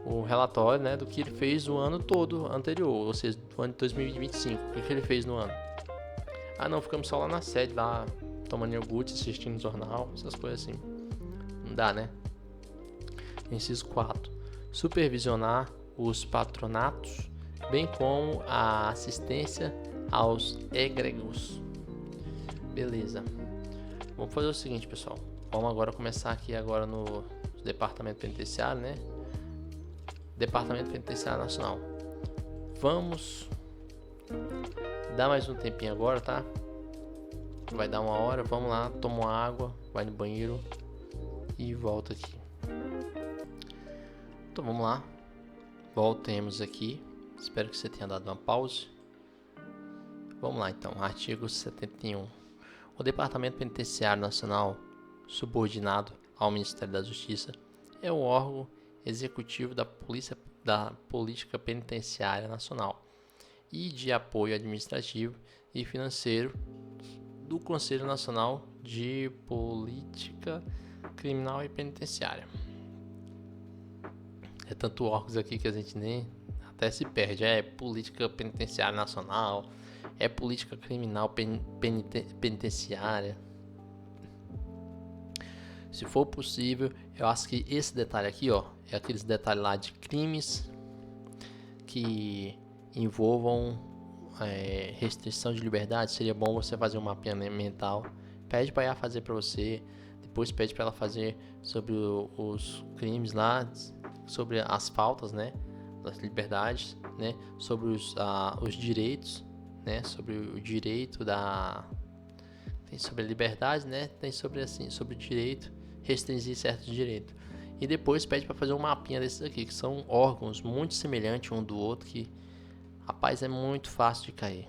o relatório, do que ele fez o ano todo anterior, ou seja, do ano de 2025. O que ele fez no ano? Não, ficamos só lá na sede, lá tomando iogurte, assistindo jornal, essas coisas assim. Não dá, Inciso 4. Supervisionar os patronatos, bem como a assistência aos egrégos. Beleza. Vamos fazer o seguinte, pessoal. Vamos agora começar aqui agora no Departamento Penitenciário, Departamento Penitenciário Nacional. Vamos dar mais um tempinho agora, tá? Vai dar 1 hora. Vamos lá, toma uma água, vai no banheiro e volta aqui. Então vamos lá. Voltemos aqui. Espero que você tenha dado uma pausa. Vamos lá então. Artigo 71. O Departamento Penitenciário Nacional, subordinado ao Ministério da Justiça, é o órgão executivo da Política Penitenciária Nacional e de apoio administrativo e financeiro do Conselho Nacional de Política Criminal e Penitenciária. É tanto órgãos aqui que a gente nem até se perde. É Política Penitenciária Nacional, é Política Criminal Penitenciária. Se for possível, eu acho que esse detalhe aqui, é aqueles detalhes lá de crimes que envolvam restrição de liberdade. Seria bom você fazer um mapeamento mental. Pede para ela fazer para você. Depois pede para ela fazer sobre os crimes lá, sobre as faltas, das liberdades, sobre os direitos, sobre o direito tem sobre a liberdade, tem sobre sobre o direito, restringir certos direitos. E depois pede para fazer um mapinha desses aqui, que são órgãos muito semelhantes um do outro, que, rapaz, é muito fácil de cair.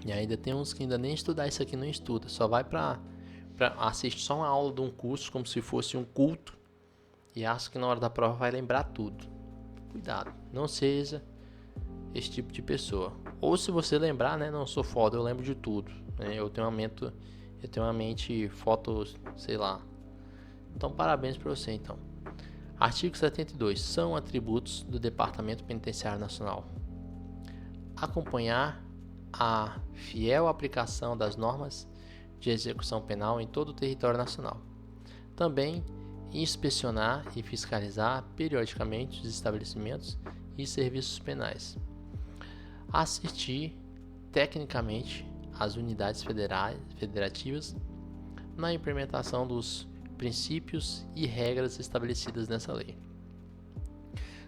E ainda tem uns que ainda nem estudar isso aqui não estuda, só vai para assistir só uma aula de um curso, como se fosse um culto, e acha que na hora da prova vai lembrar tudo. Cuidado, não seja esse tipo de pessoa. Ou se você lembrar, não sou foda, eu lembro de tudo, eu tenho uma mente sei lá. Então, parabéns para você, então. Artigo 72. São atributos do Departamento Penitenciário Nacional: acompanhar a fiel aplicação das normas de execução penal em todo o território nacional. Também inspecionar e fiscalizar periodicamente os estabelecimentos e serviços penais. Assistir tecnicamente as unidades federativas na implementação dos princípios e regras estabelecidas nessa lei.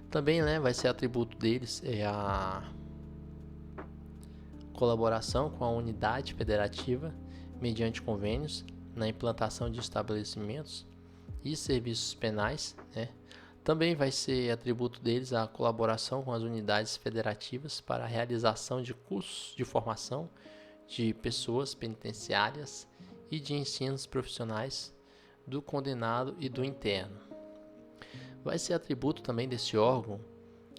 Também vai ser atributo deles a colaboração com a unidade federativa mediante convênios na implantação de estabelecimentos e serviços penais, Também vai ser atributo deles a colaboração com as unidades federativas para a realização de cursos de formação de pessoas penitenciárias e de ensinos profissionais do condenado e do interno. Vai ser atributo também desse órgão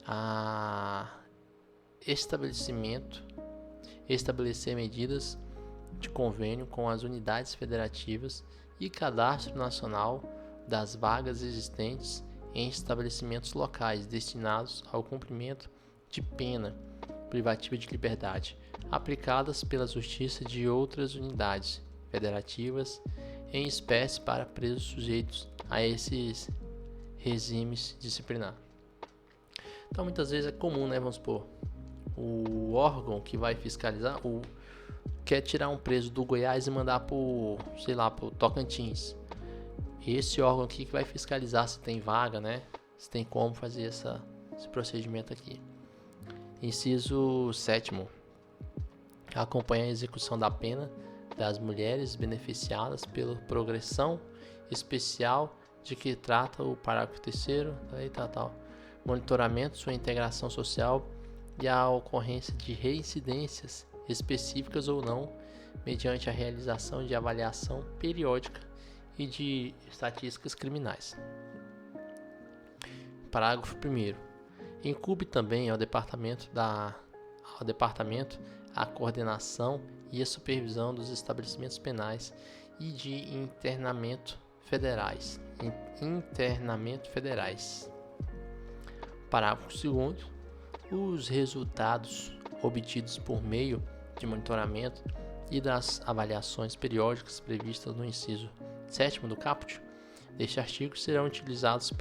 a estabelecer medidas de convênio com as unidades federativas e cadastro nacional das vagas existentes em estabelecimentos locais destinados ao cumprimento de pena privativa de liberdade, aplicadas pela Justiça de outras unidades federativas, em espécie para presos sujeitos a esses regimes disciplinar. Então, muitas vezes é comum, né, vamos supor, o órgão que vai fiscalizar quer tirar um preso do Goiás e mandar pro Tocantins. Esse órgão aqui que vai fiscalizar se tem vaga, né? Se tem como fazer esse procedimento aqui. Inciso 7º. Acompanha a execução da pena das mulheres beneficiadas pela progressão especial de que trata o parágrafo 3º, monitoramento, sua integração social e a ocorrência de reincidências específicas ou não, mediante a realização de avaliação periódica e de estatísticas criminais. Parágrafo 1º. Incumbe também ao departamento a coordenação e a supervisão dos estabelecimentos penais e de internamento federais. Parágrafo 2º. Os resultados obtidos por meio de monitoramento e das avaliações periódicas previstas no inciso 7º do caput deste artigo serão utilizados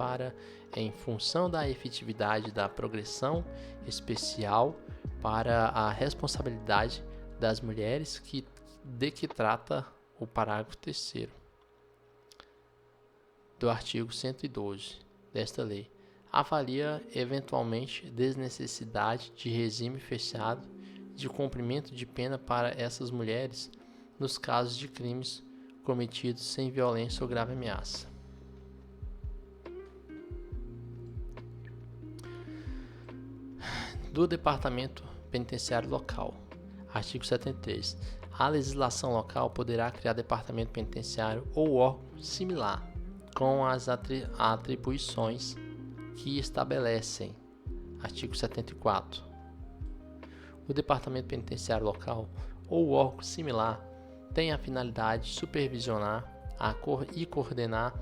em função da efetividade da progressão especial para a responsabilidade das mulheres de que trata o parágrafo 3º do artigo 112 desta lei. Avalia eventualmente desnecessidade de regime fechado de cumprimento de pena para essas mulheres nos casos de crimes cometidos sem violência ou grave ameaça. Do Departamento Penitenciário Local. Artigo 73. A legislação local poderá criar departamento penitenciário ou órgão similar com as atribuições que estabelecem. Artigo 74. O Departamento Penitenciário Local ou órgão similar tem a finalidade de supervisionar e coordenar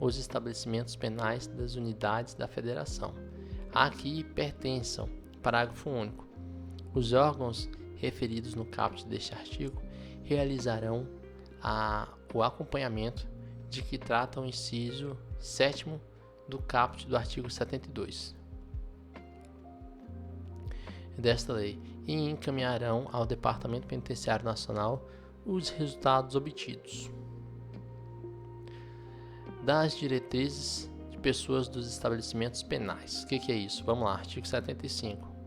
os estabelecimentos penais das unidades da Federação, a que pertençam. Parágrafo único. Os órgãos referidos no caput deste artigo realizarão o acompanhamento de que trata o inciso 7º do caput do artigo 72 desta lei e encaminharão ao Departamento Penitenciário Nacional os resultados obtidos. Das diretrizes de pessoas dos estabelecimentos penais. O que é isso? Vamos lá, artigo 75.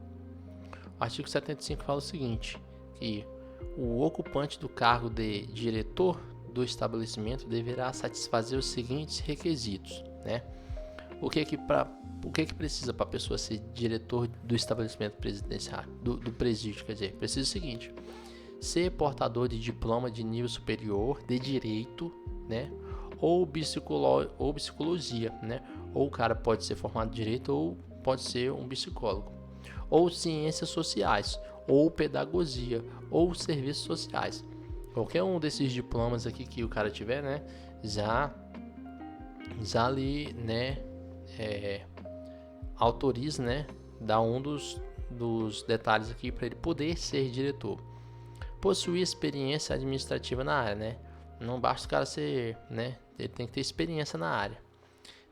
O artigo 75 fala o seguinte, que o ocupante do cargo de diretor do estabelecimento deverá satisfazer os seguintes requisitos, né? O que precisa para a pessoa ser diretor do estabelecimento presidenciário, do presídio, quer dizer, precisa o seguinte: ser portador de diploma de nível superior de direito, né? Ou psicologia, né? Ou o cara pode ser formado em direito ou pode ser um psicólogo. Ou ciências sociais, ou pedagogia, ou serviços sociais. Qualquer um desses diplomas aqui que o cara tiver, né? Já ali, né? Autoriza, né? Dá um dos detalhes aqui para ele poder ser diretor. Possuir experiência administrativa na área, né? Não basta o cara ser, né? Ele tem que ter experiência na área.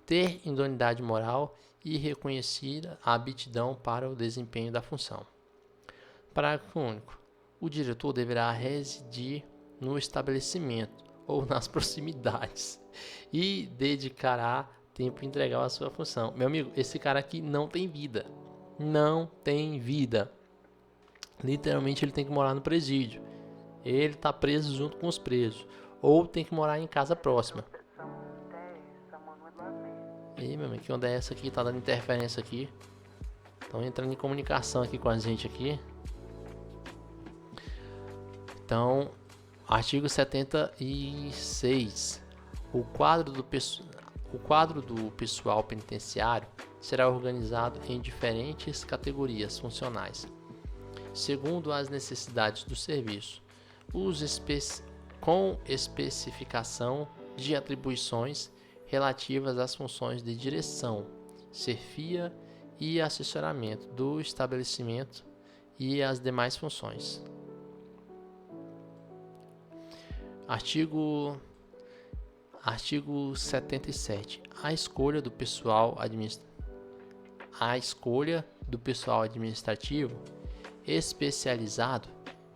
Ter idoneidade moral e reconhecer a aptidão para o desempenho da função. Parágrafo único. O diretor deverá residir no estabelecimento ou nas proximidades e dedicará tempo integral à sua função. Meu amigo, esse cara aqui não tem vida. Não tem vida. Literalmente ele tem que morar no presídio. Ele está preso junto com os presos. Ou tem que morar em casa próxima. E meu amigo, que onda é essa aqui? Tá dando interferência aqui. Estão entrando em comunicação aqui com a gente aqui. Então, artigo 76. O quadro do pessoal penitenciário será organizado em diferentes categorias funcionais, segundo as necessidades do serviço, com especificação de atribuições relativas às funções de direção, chefia e assessoramento do estabelecimento e as demais funções. Artigo 77. A escolha do pessoal administrativo especializado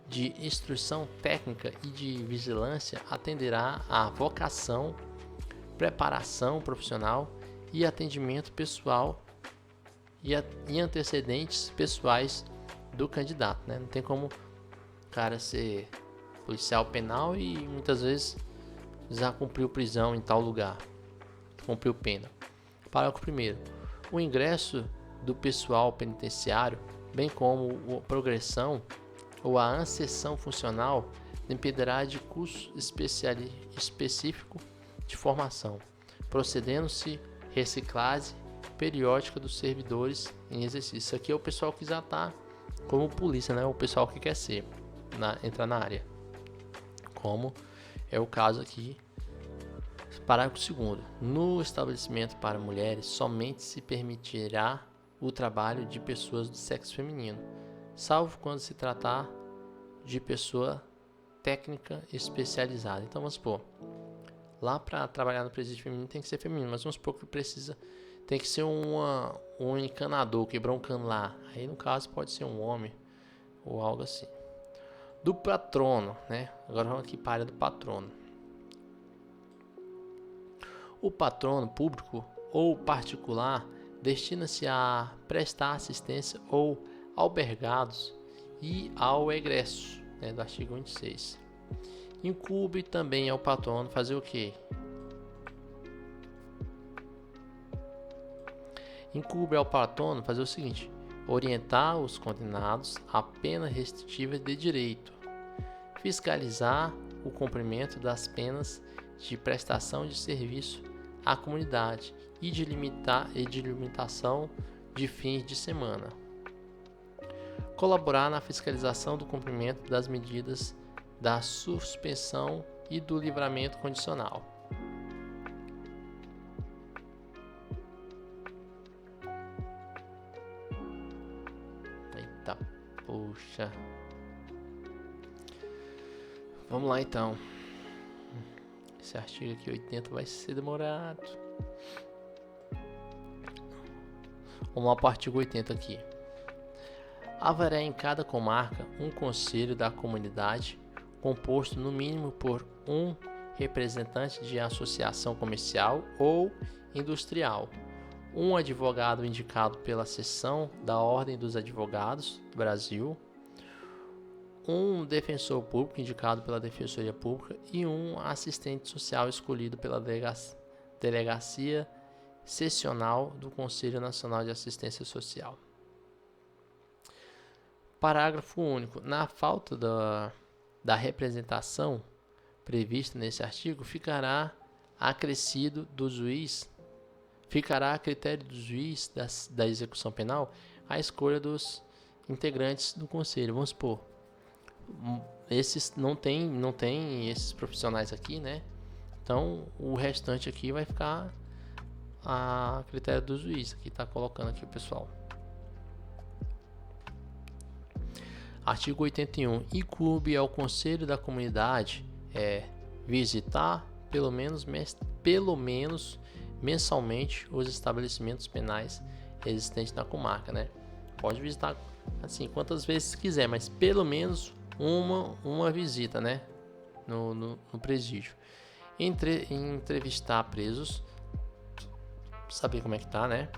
de instrução técnica e de vigilância atenderá à vocação, preparação profissional e atendimento pessoal e antecedentes pessoais do candidato, né? Não tem como o cara ser policial penal e muitas vezes já cumpriu prisão em tal lugar, cumpriu pena. Parágrafo 1º. O ingresso do pessoal penitenciário, bem como a progressão ou a ascensão funcional, dependerá de curso específico de formação, procedendo-se reciclagem periódica dos servidores em exercício. Isso aqui é o pessoal que já está como polícia, né? O pessoal que quer ser, entrar na área, como é o caso aqui. Parágrafo 2º. No estabelecimento para mulheres, somente se permitirá o trabalho de pessoas do sexo feminino, salvo quando se tratar de pessoa técnica especializada. Então vamos supor, lá para trabalhar no presídio feminino tem que ser feminino, mas vamos supor que tem que ser um encanador, quebrar um cano lá. Aí no caso pode ser um homem ou algo assim. Do patrono, né? Agora vamos aqui para a área do patrono. O patrono público ou particular destina-se a prestar assistência ou albergados e ao egresso, né, do artigo 26. Incumbe também ao patrono fazer o quê? Incumbe ao patrono fazer o seguinte: orientar os condenados a penas restritivas de direito, fiscalizar o cumprimento das penas de prestação de serviço à comunidade e de limitação de fins de semana, colaborar na fiscalização do cumprimento das medidas da suspensão e do livramento condicional. Eita, puxa. Vamos lá então. Esse artigo aqui 80 vai ser demorado. Vamos lá para o artigo 80 aqui. Haverá em cada comarca um conselho da comunidade composto no mínimo por um representante de associação comercial ou industrial, um advogado indicado pela seção da Ordem dos Advogados do Brasil, um defensor público indicado pela Defensoria Pública e um assistente social escolhido pela Delegacia Seccional do Conselho Nacional de Assistência Social. Parágrafo único. Na falta da representação prevista nesse artigo, ficará a critério do juiz da execução penal a escolha dos integrantes do conselho. Vamos supor, esses não tem esses profissionais aqui, né? Então o restante aqui vai ficar a critério do juiz. Aqui está colocando aqui o pessoal. Artigo 81. Incumbe ao Conselho da Comunidade visitar pelo menos mensalmente os estabelecimentos penais existentes na comarca, né? Pode visitar assim quantas vezes quiser, mas pelo menos uma visita, né? No presídio. Entrevistar presos, saber como é que tá, né?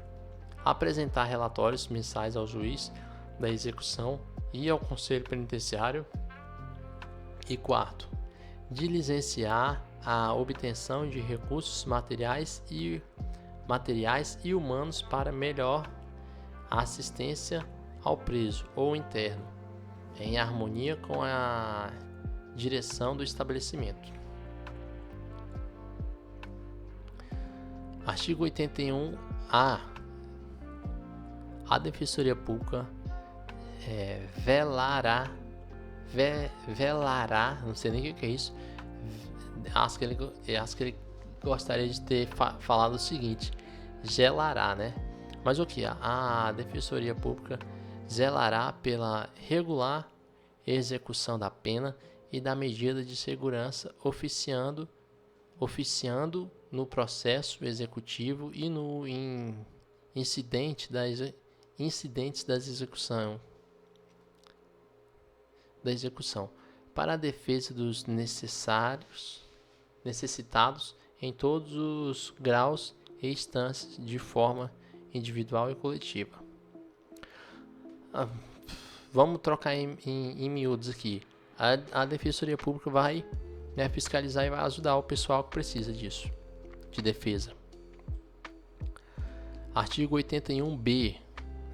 Apresentar relatórios mensais ao juiz da execução e ao Conselho Penitenciário. E quarto, diligenciar a obtenção de recursos materiais e materiais e humanos para melhor assistência ao preso ou interno, em harmonia com a direção do estabelecimento. Artigo 81-A. A Defensoria Pública velará, não sei nem o que é isso, acho que ele gostaria de ter falado o seguinte, zelará, né? Mas o que? A Defensoria Pública zelará pela regular execução da pena e da medida de segurança, oficiando no processo executivo e no incidentes da execução, para a defesa dos necessitados em todos os graus e instâncias, de forma individual e coletiva. Vamos trocar em miúdos aqui. A Defensoria Pública vai fiscalizar e vai ajudar o pessoal que precisa disso, de defesa. Artigo 81-B.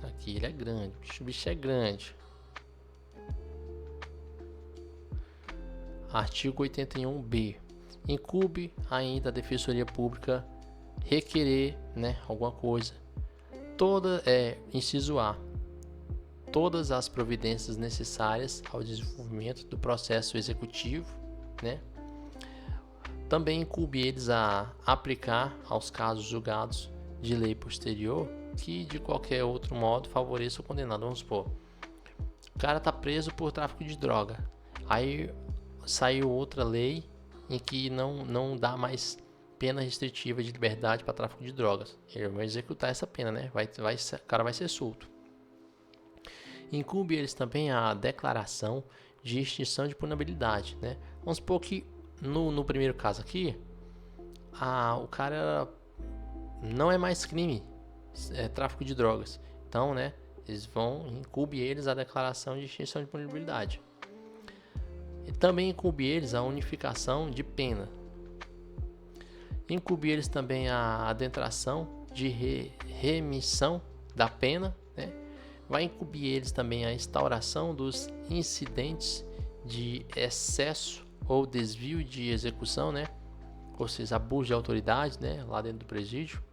Aqui ele é grande, o bicho é grande. Artigo 81-B. Incumbe ainda a Defensoria Pública requerer, alguma coisa. Inciso A. Todas as providências necessárias ao desenvolvimento do processo executivo, Também incumbe eles a aplicar aos casos julgados de lei posterior que de qualquer outro modo favoreça o condenado. Vamos supor, o cara está preso por tráfico de droga, aí saiu outra lei em que não dá mais pena restritiva de liberdade para tráfico de drogas. Ele vai executar essa pena, o cara vai ser solto. Incumbe eles também a declaração de extinção de punibilidade, Vamos supor que no primeiro caso aqui, o cara não é mais crime, tráfico de drogas. Então, eles vão incumbe eles a declaração de extinção de punibilidade. E também incumbe eles a unificação de pena. Incumbe eles também a adentração de remissão da pena, Vai incumbir eles também a instauração dos incidentes de excesso ou desvio de execução, ou seja, abuso de autoridade, lá dentro do presídio.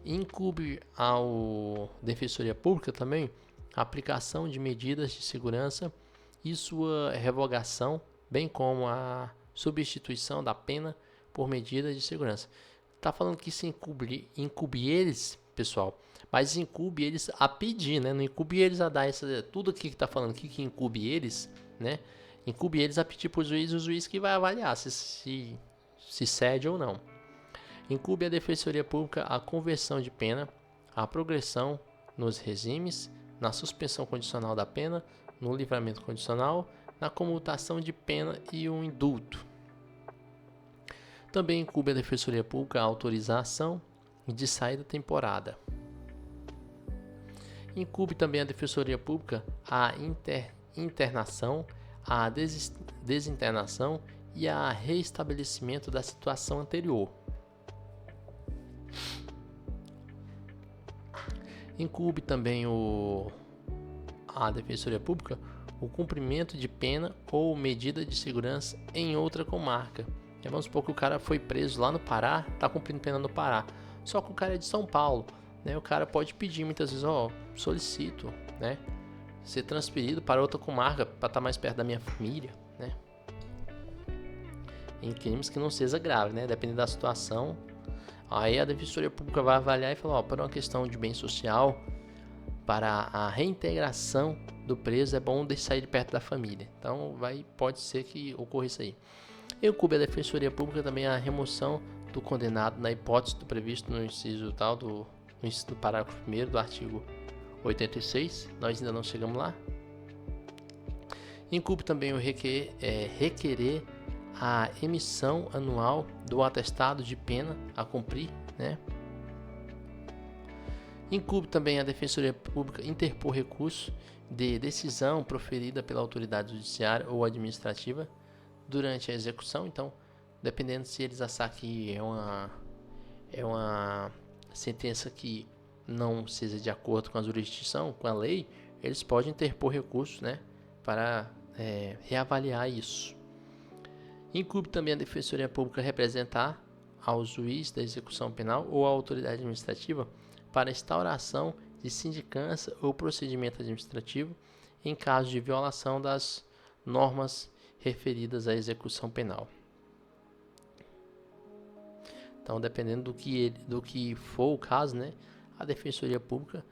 Incumbe ao Defensoria Pública também a aplicação de medidas de segurança e sua revogação, bem como a substituição da pena por medidas de segurança. Está falando que se incumbe eles, pessoal, mas incumbe eles a pedir, não incumbe eles a dar tudo aqui que está falando aqui, que incumbe eles, incumbe eles a pedir para o juiz que vai avaliar se cede ou não. Incumbe a Defensoria Pública a conversão de pena, a progressão nos regimes, na suspensão condicional da pena, no livramento condicional, na comutação de pena e o indulto. Também incumbe a Defensoria Pública a autorizar a ação de saída temporada. Incumbe também a Defensoria Pública a internação, a desinternação e a reestabelecimento da situação anterior. Incumbe também a Defensoria Pública o cumprimento de pena ou medida de segurança em outra comarca. Vamos supor que o cara foi preso lá no Pará, está cumprindo pena no Pará, só que o cara é de São Paulo. O cara pode pedir muitas vezes, solicito, ser transferido para outra comarca para estar mais perto da minha família, em crimes que não seja grave, dependendo da situação. Aí a Defensoria Pública vai avaliar e falar, para uma questão de bem social, para a reintegração do preso é bom sair de perto da família. Então pode ser que ocorra isso aí. Incumbe a Defensoria Pública também a remoção do condenado na hipótese do previsto no inciso tal do parágrafo 1º do artigo 86, nós ainda não chegamos lá. Incumbe também o requerer a emissão anual do atestado de pena a cumprir, Incumbe também a Defensoria Pública interpor recurso de decisão proferida pela autoridade judiciária ou administrativa durante a execução. Então, dependendo se eles achar que é uma sentença que não seja de acordo com a jurisdição, com a lei, eles podem interpor recursos, né, para reavaliar isso. Incumbe também a Defensoria Pública representar ao juiz da execução penal ou à autoridade administrativa para instauração de sindicância ou procedimento administrativo em caso de violação das normas referidas à execução penal. Então, dependendo do que for o caso, né, a Defensoria Pública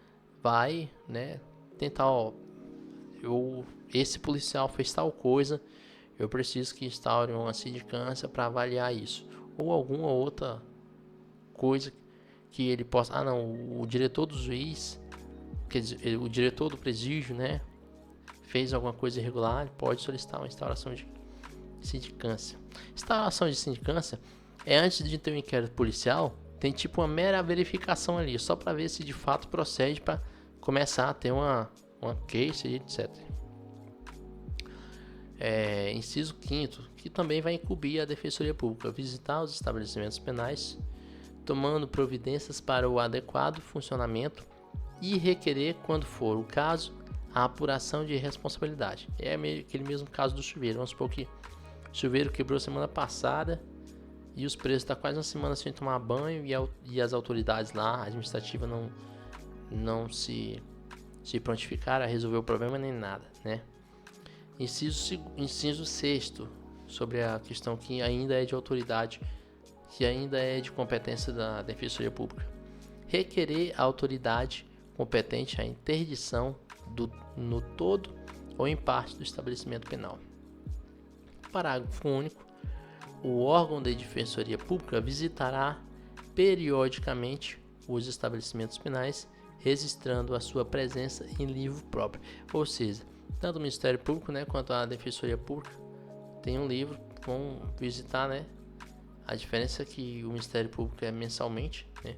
vai, né, tentar, esse policial fez tal coisa, eu preciso que instaure uma sindicância para avaliar isso, ou alguma outra coisa que ele possa, o diretor do juiz, quer dizer, o diretor do presídio, né, fez alguma coisa irregular, ele pode solicitar uma instauração de sindicância. Instauração de sindicância é antes de ter um inquérito policial, tem tipo uma mera verificação ali, só para ver se de fato procede para começar a ter uma case, etc. Inciso 5º, que também vai incumbir a Defensoria Pública visitar os estabelecimentos penais, tomando providências para o adequado funcionamento e requerer, quando for o caso, a apuração de responsabilidade. É aquele mesmo caso do chuveiro. Vamos supor que o chuveiro quebrou semana passada e os presos estão quase uma semana sem tomar banho e as autoridades lá, administrativas, não se prontificaram a resolver o problema nem nada, né? Inciso 6º, sobre a questão que ainda é de autoridade, que ainda é de competência da Defensoria Pública. Requerer a autoridade competente a interdição no todo ou em parte do estabelecimento penal. Parágrafo único. O órgão da Defensoria Pública visitará periodicamente os estabelecimentos penais, registrando a sua presença em livro próprio. Ou seja, tanto o Ministério Público, né, quanto a Defensoria Pública tem um livro, vão visitar, né? A diferença é que o Ministério Público é mensalmente, né?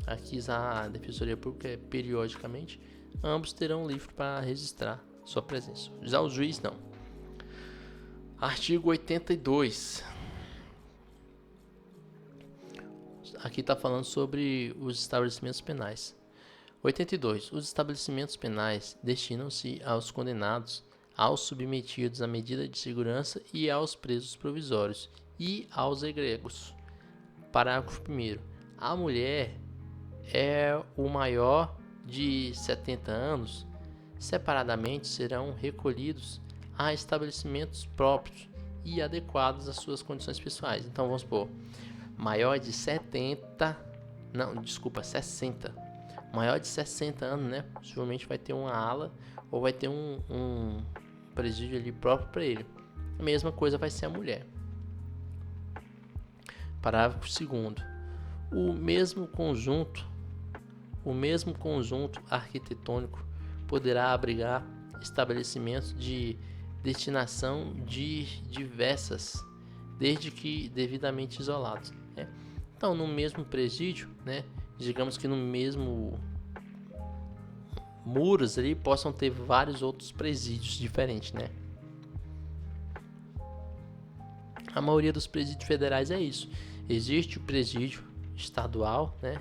Aqui a Defensoria Pública é periodicamente. Ambos terão um livro para registrar sua presença. Já o juiz não. Artigo 82. Aqui está falando sobre os estabelecimentos penais. 82. Os estabelecimentos penais destinam-se aos condenados, aos submetidos à medida de segurança e aos presos provisórios e aos egregos. Parágrafo 1º. A mulher é o maior de 70 anos, separadamente serão recolhidos a estabelecimentos próprios e adequados às suas condições pessoais. Então vamos supor, maior de 60, maior de 60 anos, né? Possivelmente vai ter uma ala ou vai ter um presídio ali próprio para ele. A mesma coisa vai ser a mulher. Parágrafo 2º. O mesmo conjunto arquitetônico poderá abrigar estabelecimentos de destinação diversas, desde que devidamente isolados. Né? Então, no mesmo presídio, né, digamos que no mesmo muros ali possam ter vários outros presídios diferentes, né? A maioria dos presídios federais é isso. Existe o presídio estadual, né?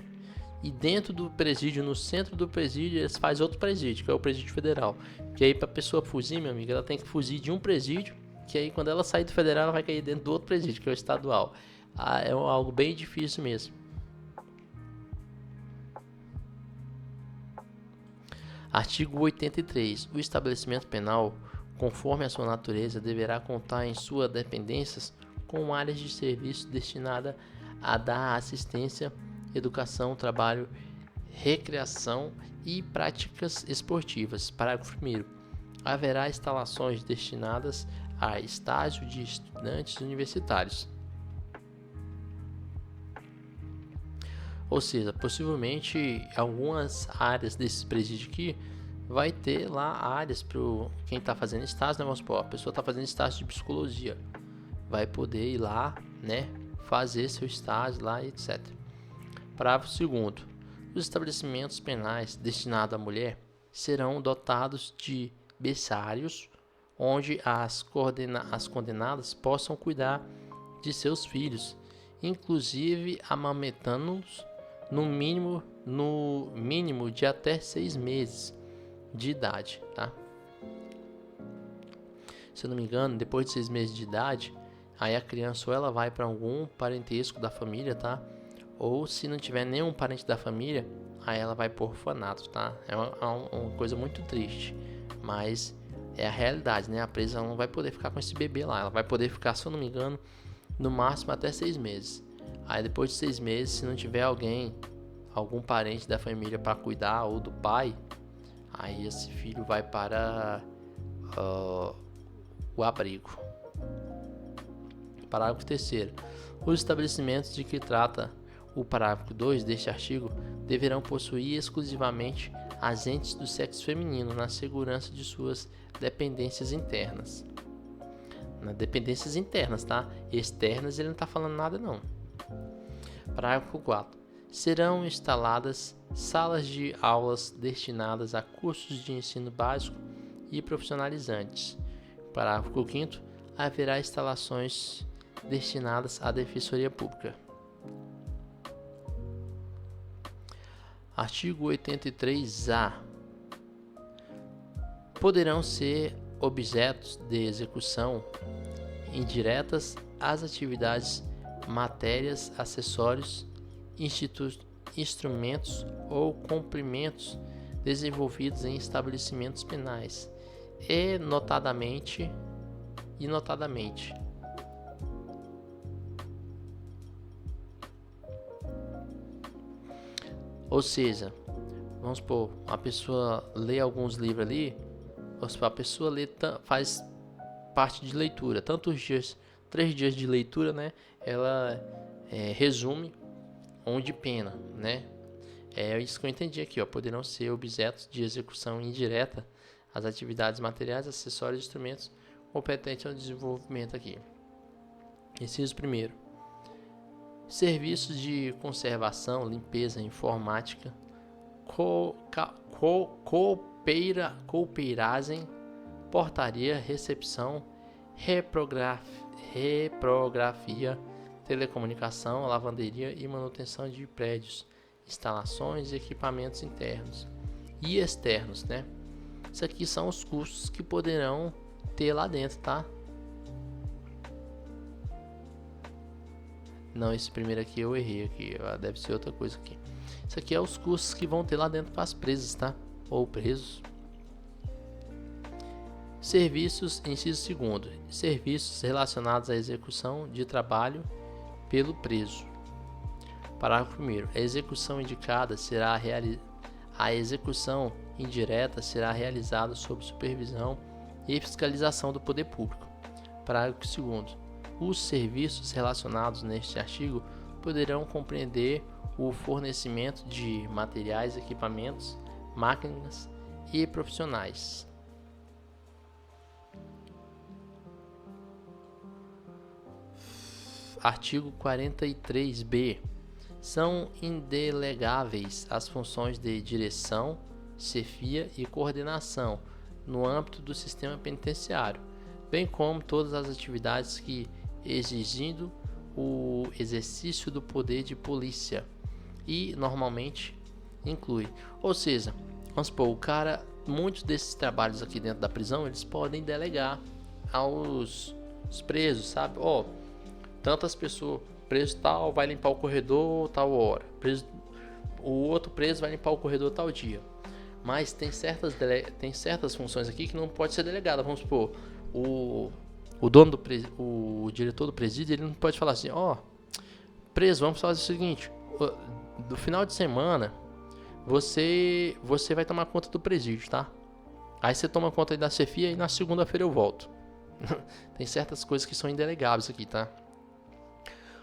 E dentro do presídio, no centro do presídio, eles fazem outro presídio, que é o presídio federal. Que aí, para a pessoa fugir, meu amigo, ela tem que fugir de um presídio, que aí quando ela sair do federal, ela vai cair dentro do outro presídio, que é o estadual. É algo bem difícil mesmo. Artigo 83. O estabelecimento penal, conforme a sua natureza, deverá contar em suas dependências com áreas de serviço destinada a dar assistência, educação, trabalho, recreação e práticas esportivas. Parágrafo 1º. Haverá instalações destinadas a estágio de estudantes universitários. Ou seja, possivelmente algumas áreas desses presídios aqui vai ter lá áreas para quem está fazendo estágio, né? Vamos supor, a pessoa está fazendo estágio de psicologia, vai poder ir lá, né, fazer seu estágio lá, etc. Parágrafo 2º. Os estabelecimentos penais destinados à mulher serão dotados de berçários, onde as condenadas possam cuidar de seus filhos inclusive amamentando-os no mínimo de até 6 meses de idade, tá? Se eu não me engano, depois de 6 meses de idade, aí a criança ou ela vai para algum parentesco da família, tá? Ou se não tiver nenhum parente da família, aí ela vai pro orfanato, tá? É uma coisa muito triste, mas é a realidade, né? A presa ela não vai poder ficar com esse bebê lá, ela vai poder ficar, se eu não me engano, no máximo até 6 meses. Aí depois de 6 meses, se não tiver algum parente da família para cuidar ou do pai, aí esse filho vai para o abrigo. Parágrafo 3º. Os estabelecimentos de que trata o parágrafo 2 deste artigo deverão possuir exclusivamente agentes do sexo feminino na segurança de suas dependências internas. Nas dependências internas, tá? Externas ele não está falando nada não. Parágrafo 4. Serão instaladas salas de aulas destinadas a cursos de ensino básico e profissionalizantes. Parágrafo 5º. Haverá instalações destinadas à defensoria pública. Artigo 83-A. Poderão ser objetos de execução indiretas as atividades, matérias, acessórios, instrumentos ou cumprimentos desenvolvidos em estabelecimentos penais e notadamente. Ou seja, vamos supor, a pessoa lê alguns livros ali, a pessoa faz parte de leitura, tantos dias, 3 dias de leitura, né? Ela resume onde pena, né? É isso que eu entendi aqui, ó. Poderão ser objetos de execução indireta as atividades materiais, acessórios e instrumentos competentes ao desenvolvimento aqui. Inciso 1º. Serviços de conservação, limpeza, informática, cooperagem, portaria, recepção, reprografia, telecomunicação, lavanderia e manutenção de prédios, instalações e equipamentos internos e externos, né? Isso aqui são os custos que poderão ter lá dentro, tá? Não, esse primeiro aqui eu errei aqui, deve ser outra coisa aqui. Isso aqui é os custos que vão ter lá dentro para as presas, tá? Ou presos. Serviços, inciso 2º. Serviços relacionados à execução de trabalho pelo preso. Parágrafo 1º. A execução indicada será a execução indireta será realizada sob supervisão e fiscalização do poder público. Parágrafo 2º. Os serviços relacionados neste artigo poderão compreender o fornecimento de materiais, equipamentos, máquinas e profissionais. Artigo 43b. São indelegáveis as funções de direção, chefia e coordenação no âmbito do sistema penitenciário, bem como todas as atividades que exigindo o exercício do poder de polícia e normalmente inclui. Ou seja, vamos supor, muitos desses trabalhos aqui dentro da prisão, eles podem delegar aos presos, sabe? Tantas pessoas, preso tal vai limpar o corredor tal hora, o outro preso vai limpar o corredor tal dia. Mas tem certas funções aqui que não pode ser delegada. Vamos supor, o diretor do presídio, ele não pode falar assim, preso, vamos fazer o seguinte, do final de semana você vai tomar conta do presídio, tá? Aí você toma conta aí da chefia e na segunda-feira eu volto. Tem certas coisas que são indelegáveis aqui, tá?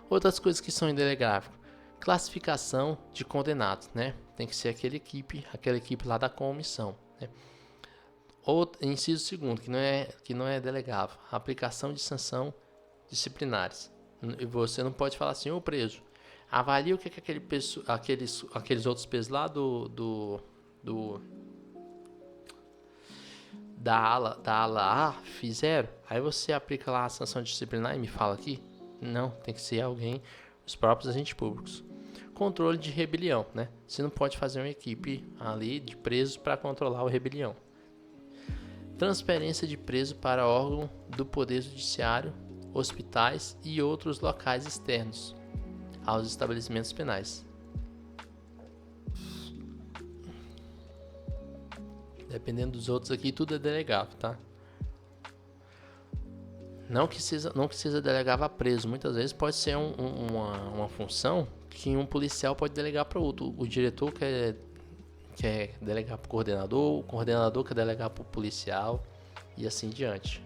Outras coisas que são indelegáveis. Classificação de condenados, né? Tem que ser aquela equipe lá da comissão, né? Inciso 2º, que não é delegável, a aplicação de sanção disciplinares. Você não pode falar assim, preso, avalie o que aqueles outros presos lá da ala A fizeram, aí você aplica lá a sanção disciplinar e me fala aqui. Não, tem que ser alguém, os próprios agentes públicos. Controle de rebelião, né? Você não pode fazer uma equipe ali de presos para controlar o rebelião. Transferência de preso para órgão do Poder Judiciário, hospitais e outros locais externos aos estabelecimentos penais. Dependendo dos outros aqui, tudo é delegável, tá? Não que seja delegável a preso. Muitas vezes pode ser uma função que um policial pode delegar para outro. O diretor quer delegar para o coordenador quer delegar para o policial e assim diante.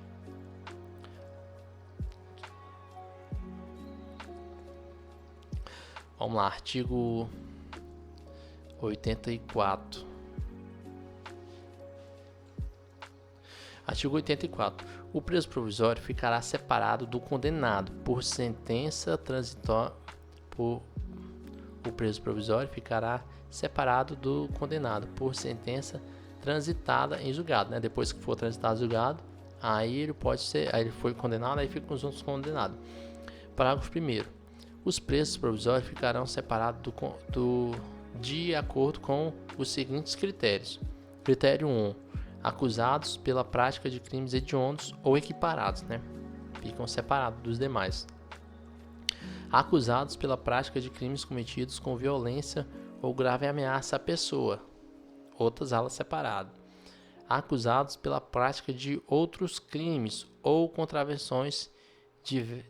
Vamos lá, artigo 84. Artigo 84. O preso provisório ficará separado do condenado por sentença transitória. O preso provisório ficará separado do condenado por sentença transitada em julgado, né? Depois que for transitado em julgado, aí ele foi condenado, aí fica com os outros condenados. Parágrafo 1º. Os presos provisórios ficarão separados de acordo com os seguintes critérios. Critério 1. Acusados pela prática de crimes hediondos ou equiparados, né? Ficam separados dos demais. Acusados pela prática de crimes cometidos com violência ou grave ameaça à pessoa. Outras alas separadas. Acusados pela prática de outros crimes ou contravenções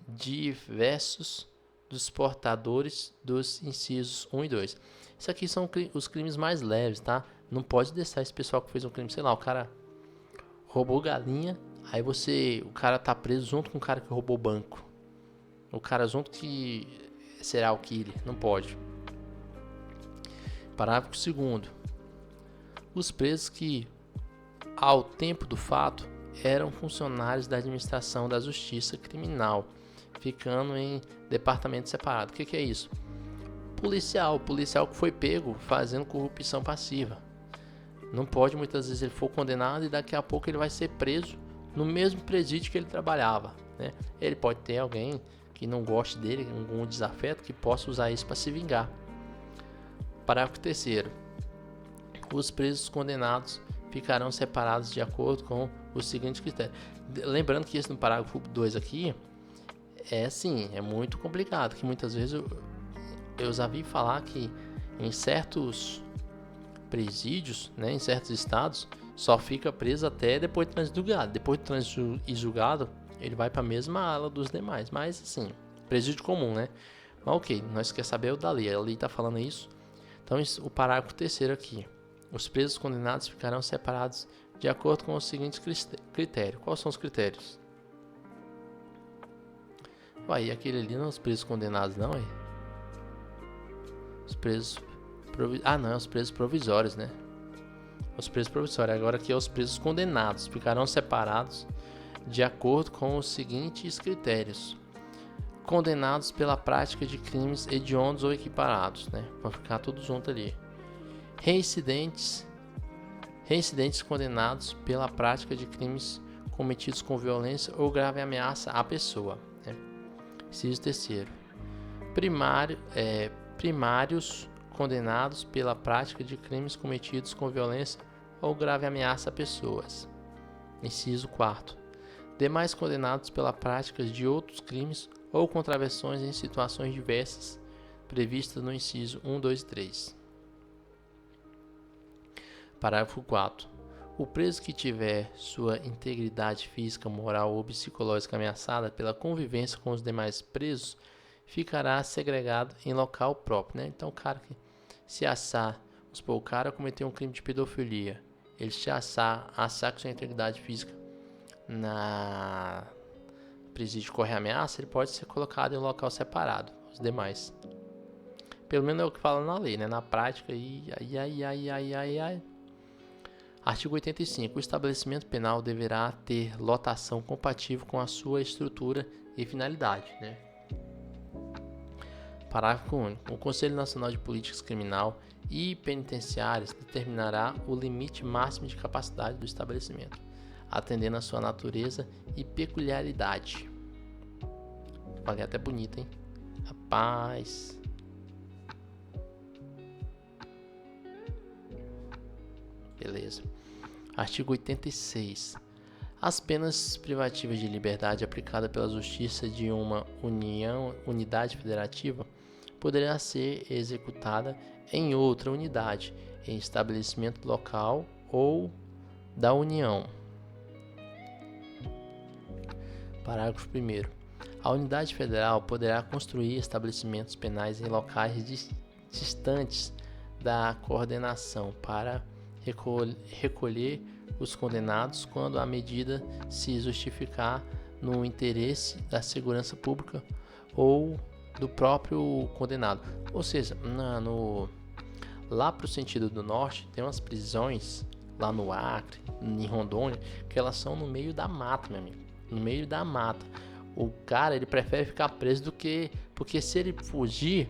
diversos dos portadores dos incisos 1 e 2. Isso aqui são os crimes mais leves, tá? Não pode deixar esse pessoal que fez um crime, sei lá, o cara roubou galinha, aí o cara tá preso junto com o cara que roubou banco. O cara junto que será o killer, não pode. Parágrafo 2º. Os presos que, ao tempo do fato, eram funcionários da administração da justiça criminal, ficando em departamento separado. O que é isso? Policial que foi pego fazendo corrupção passiva. Não pode, muitas vezes, ele for condenado e daqui a pouco ele vai ser preso no mesmo presídio que ele trabalhava, né? Ele pode ter alguém que não goste dele, algum desafeto, que possa usar isso para se vingar. Parágrafo 3º. Os presos condenados ficarão separados de acordo com os seguintes critérios. Lembrando que esse no parágrafo 2 aqui é muito complicado, que muitas vezes eu já vi falar que em certos presídios, né, em certos estados, só fica preso até depois de trânsito julgado. Depois de trânsito e julgado, ele vai para a mesma ala dos demais. Mas assim, presídio comum, né? Mas ok, nós quer saber o da lei. A lei está falando isso. Então, o parágrafo 3º aqui. Os presos condenados ficarão separados de acordo com os seguintes critérios. Quais são os critérios? Uai, aquele ali não é os presos condenados, não, é? Os presos... não, os presos provisórios, né? Os presos provisórios. Agora aqui é os presos condenados. Ficarão separados de acordo com os seguintes critérios. Condenados pela prática de crimes hediondos ou equiparados, né? Vai ficar tudo junto ali. Reincidentes condenados pela prática de crimes cometidos com violência ou grave ameaça à pessoa, né? Inciso 3º. Primários condenados pela prática de crimes cometidos com violência ou grave ameaça a pessoas. Inciso 4º. Demais condenados pela prática de outros crimes ou contravenções em situações diversas previstas no inciso 1, 2 e 3. Parágrafo 4º. O preso que tiver sua integridade física, moral ou psicológica ameaçada pela convivência com os demais presos ficará segregado em local próprio, né? Então, o cara que se assar, o cara cometeu um crime de pedofilia, ele se assar com sua integridade física na presídio corre ameaça, ele pode ser colocado em um local separado, os demais. Pelo menos é o que fala na lei, né? Na prática, Artigo 85. O estabelecimento penal deverá ter lotação compatível com a sua estrutura e finalidade, né? Parágrafo único. O Conselho Nacional de Políticas Criminal e Penitenciárias determinará o limite máximo de capacidade do estabelecimento, atendendo à sua natureza e peculiaridade. Falei até bonito, hein? Rapaz. Beleza. Artigo 86. As penas privativas de liberdade aplicadas pela Justiça de uma unidade federativa poderá ser executada em outra unidade, em estabelecimento local ou da União. Parágrafo 1º. A unidade federal poderá construir estabelecimentos penais em locais distantes da coordenação para recolher os condenados quando a medida se justificar no interesse da segurança pública ou do próprio condenado. Ou seja, lá para o sentido do norte, tem umas prisões lá no Acre, em Rondônia, que elas são no meio da mata, meu amigo. No meio da mata. O cara, ele prefere ficar preso do que... Porque se ele fugir,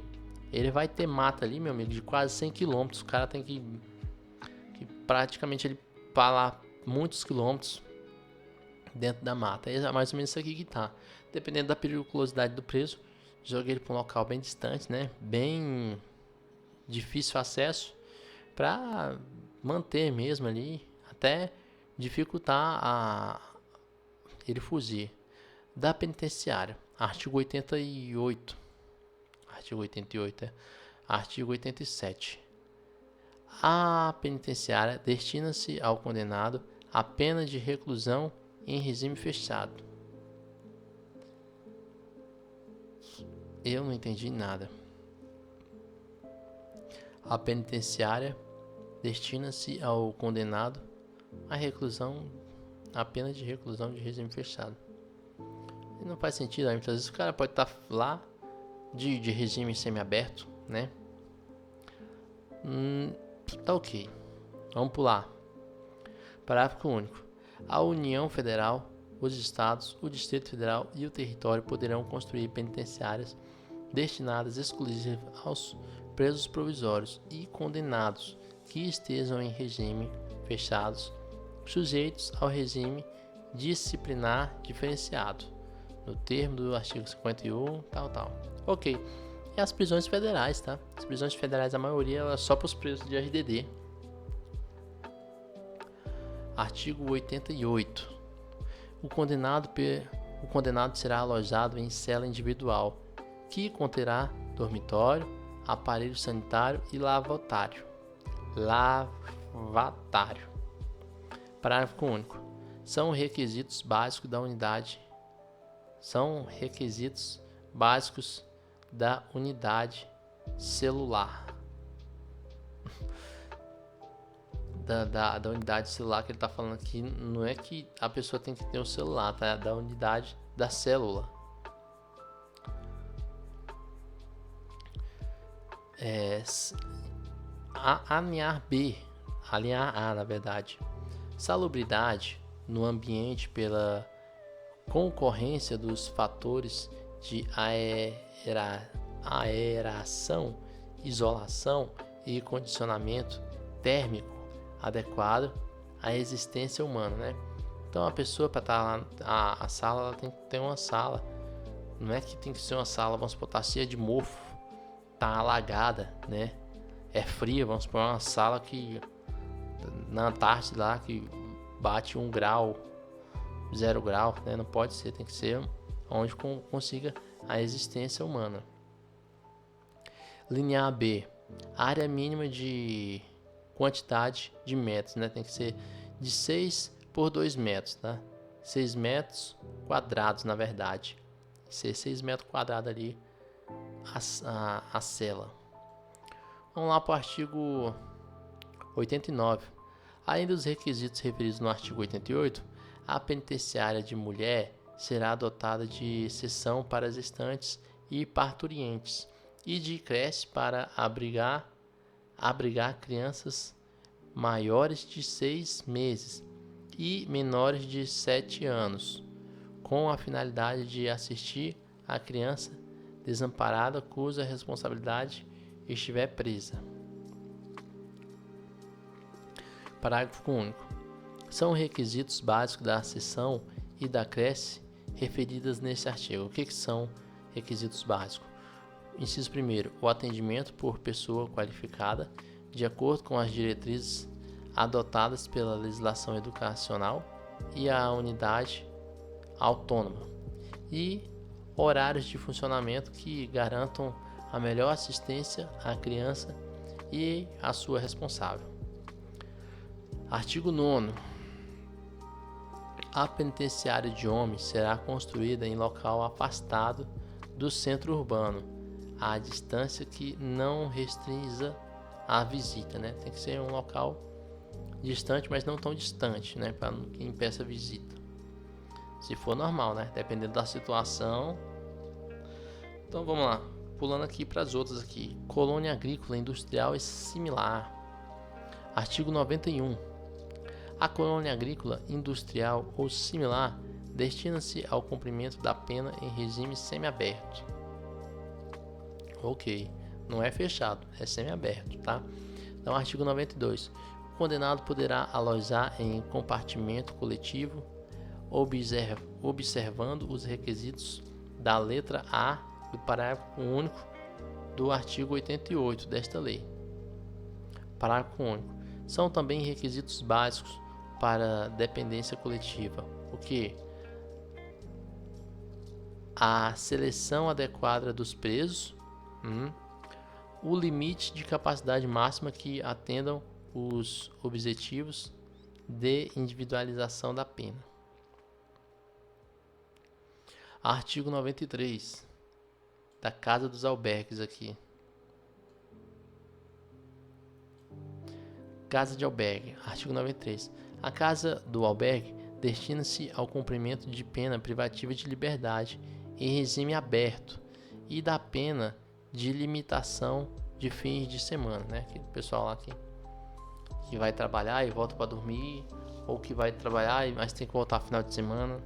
ele vai ter mata ali, meu amigo, de quase 100 km. O cara tem que praticamente ele parar muitos quilômetros dentro da mata. É mais ou menos isso aqui que tá. Dependendo da periculosidade do preso, joguei ele para um local bem distante, né? Bem difícil acesso, para manter mesmo ali, até dificultar ele fugir. Da penitenciária, artigo 88. Artigo 88, Artigo 87. A penitenciária destina-se ao condenado a pena de reclusão em regime fechado. Eu não entendi nada. A penitenciária destina-se ao condenado a pena de reclusão de regime fechado. E não faz sentido, né? Muitas vezes o cara pode estar lá de regime semiaberto, né? Tá ok. Vamos pular. Parágrafo único. A União Federal, os Estados, o Distrito Federal e o território poderão construir penitenciárias destinadas exclusivamente aos presos provisórios e condenados que estejam em regime fechados, sujeitos ao regime disciplinar diferenciado, no termo do artigo 51, tal. Ok. E as prisões federais, tá? As prisões federais, a maioria, ela é só para os presos de RDD. Artigo 88. O condenado será alojado em cela individual, que conterá dormitório, aparelho sanitário e lavatório. Parágrafo único. São requisitos básicos da unidade celular. Da unidade celular que ele está falando aqui, não é que a pessoa tem que ter um celular, tá? É da unidade da célula. Alínea A, na verdade. Salubridade no ambiente pela concorrência dos fatores de aeração, isolação e condicionamento térmico adequado à existência humana, né? Então a pessoa, para estar lá, a sala, ela tem que ter uma sala. Não é que tem que ser uma sala, vamos supor, tá cheia de mofo, tá alagada, né? É fria, vamos supor, uma sala que na Antártida lá que bate 1 grau, 0 grau, né? Não pode ser, tem que ser onde consiga a existência humana. Linha B, área mínima de quantidade de metros, né? Tem que ser de 6 por 2 metros, tá? 6 metros quadrados, na verdade. Ser 6 metros quadrados ali a cela. Vamos lá para o artigo 89. Além dos requisitos referidos no artigo 88, a penitenciária de mulher será dotada de seção para gestantes e parturientes e de creche para abrigar crianças maiores de 6 meses e menores de 7 anos, com a finalidade de assistir a criança desamparada cuja responsabilidade estiver presa. Parágrafo único. São requisitos básicos da seção e da creche referidas neste artigo. O que são requisitos básicos? Inciso 1º, o atendimento por pessoa qualificada, de acordo com as diretrizes adotadas pela legislação educacional e a unidade autônoma, e horários de funcionamento que garantam a melhor assistência à criança e à sua responsável. Artigo 9º. A penitenciária de homens será construída em local afastado do centro urbano, à distância que não restrinja a visita, né? Tem que ser um local distante, mas não tão distante, né? Para que impeça a visita. Se for normal, né? Dependendo da situação. Então vamos lá, pulando aqui para as outras aqui. Colônia agrícola, industrial e similar. Artigo 91. A colônia agrícola, industrial ou similar destina-se ao cumprimento da pena em regime semiaberto. Ok, não é fechado, é semiaberto, tá? Então, artigo 92. O condenado poderá alojar em compartimento coletivo, observando os requisitos da letra A do parágrafo único do artigo 88 desta lei. Parágrafo único. São também requisitos básicos para dependência coletiva, o que? A seleção adequada dos presos, o limite de capacidade máxima que atendam os objetivos de individualização da pena. Artigo 93 da Casa dos Albergues aqui. Casa de albergue, artigo 93. A casa do albergue destina-se ao cumprimento de pena privativa de liberdade em regime aberto e da pena de limitação de fins de semana, né? Que o pessoal lá que vai trabalhar e volta para dormir, ou que vai trabalhar mas tem que voltar no final de semana.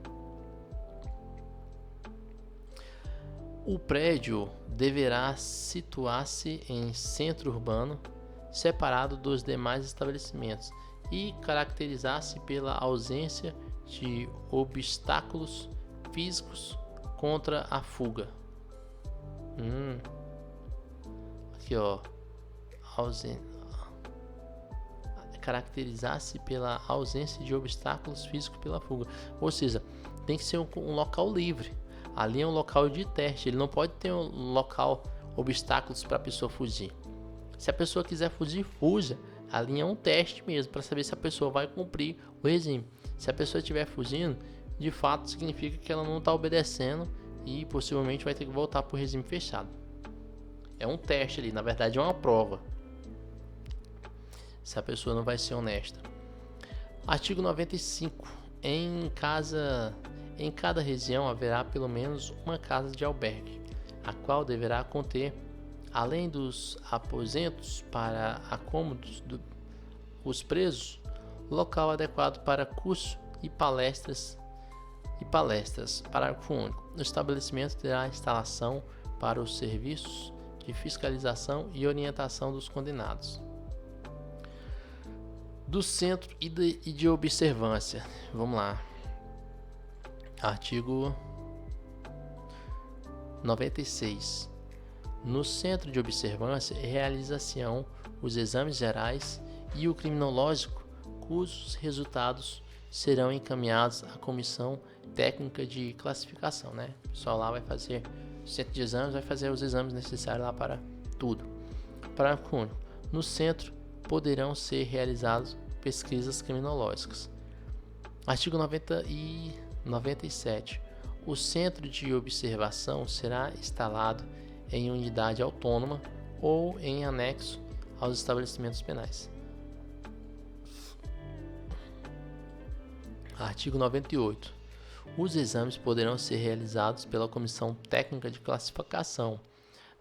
O prédio deverá situar-se em centro urbano, separado dos demais estabelecimentos, e caracterizar-se pela ausência de obstáculos físicos contra a fuga. Aqui, ó, caracterizar-se pela ausência de obstáculos físicos pela fuga. Ou seja, tem que ser um local livre. Ali é um local de teste. Ele não pode ter um local obstáculos para a pessoa fugir. Se a pessoa quiser fugir, fuja. Ali é um teste mesmo para saber se a pessoa vai cumprir o regime. Se a pessoa estiver fugindo, de fato significa que ela não está obedecendo e possivelmente vai ter que voltar para o regime fechado. É um teste ali, na verdade é uma prova. Se a pessoa não vai ser honesta. Artigo 95. Em cada região haverá pelo menos uma casa de albergue, a qual deverá conter, além dos aposentos para acômodos dos presos, local adequado para curso e palestras. Parágrafo único. O estabelecimento terá instalação para os serviços de fiscalização e orientação dos condenados. Do centro e de observância. Vamos lá. Artigo 96. No centro de observância realiza-se-ão os exames gerais e o criminológico, cujos resultados serão encaminhados à comissão técnica de classificação, né? O pessoal lá vai fazer o centro de exames, vai fazer os exames necessários lá para tudo. Parágrafo único. No centro poderão ser realizadas pesquisas criminológicas. Artigo 97. O centro de observação será instalado em unidade autônoma ou em anexo aos estabelecimentos penais. Artigo 98. Os exames poderão ser realizados pela Comissão Técnica de Classificação,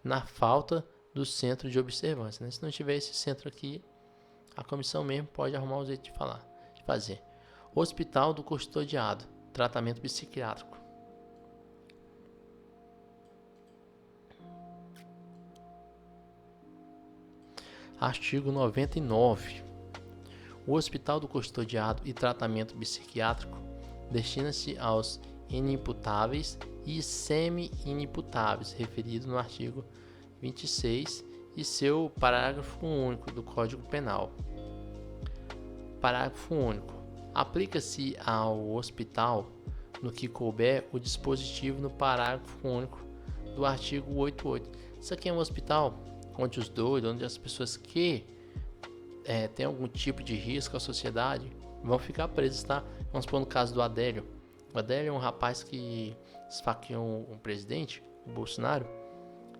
na falta do centro de observância, né? Se não tiver esse centro aqui, a comissão mesmo pode arrumar um jeito de fazer. Hospital do Custodiado, tratamento psiquiátrico. Artigo 99. O Hospital do Custodiado e Tratamento Psiquiátrico destina-se aos inimputáveis e semi-inimputáveis, referido no artigo 26 e seu parágrafo único do Código Penal. Parágrafo único. Aplica-se ao hospital, no que couber, o dispositivo no parágrafo único do artigo 88. Isso aqui é um hospital onde os doidos, onde as pessoas que têm algum tipo de risco à sociedade vão ficar presos, tá? Vamos supor no caso do Adélio. O Adélio é um rapaz que esfaqueou um presidente, o Bolsonaro,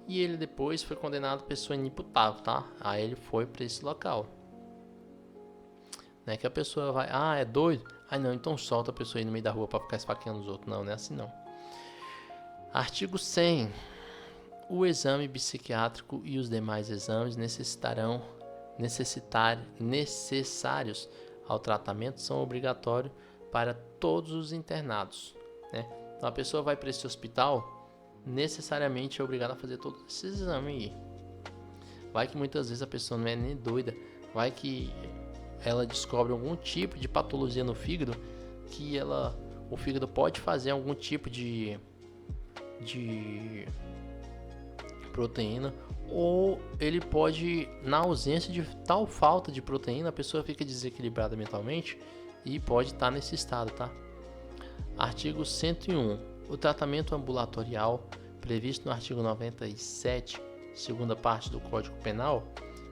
e ele depois foi condenado a pessoa inimputável, tá? Aí ele foi para esse local. Não é que a pessoa vai, é doido? Não, então solta a pessoa aí no meio da rua para ficar esfaqueando os outros. Não é assim não. Artigo 100. O exame psiquiátrico e os demais exames necessários ao tratamento são obrigatórios para todos os internados, né? Então a pessoa vai para esse hospital, necessariamente é obrigada a fazer todos esses exames aí. Vai que muitas vezes a pessoa não é nem doida, vai que ela descobre algum tipo de patologia no fígado, que o fígado pode fazer algum tipo de proteína, ou ele pode, na ausência de tal falta de proteína, a pessoa fica desequilibrada mentalmente e pode estar nesse estado, tá? Artigo 101. O tratamento ambulatorial previsto no artigo 97, segunda parte do Código Penal,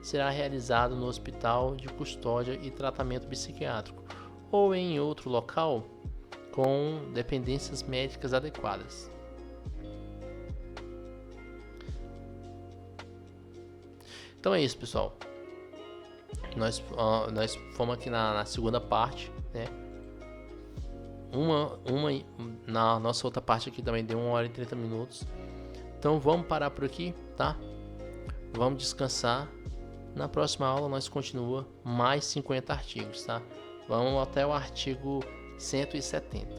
será realizado no hospital de custódia e tratamento psiquiátrico ou em outro local com dependências médicas adequadas. Então é isso, pessoal. Nós fomos aqui na segunda parte, né? Na nossa outra parte aqui também deu 1 hora e 30 minutos. Então vamos parar por aqui, tá? Vamos descansar. Na próxima aula nós continua mais 50 artigos, tá? Vamos até o artigo 170.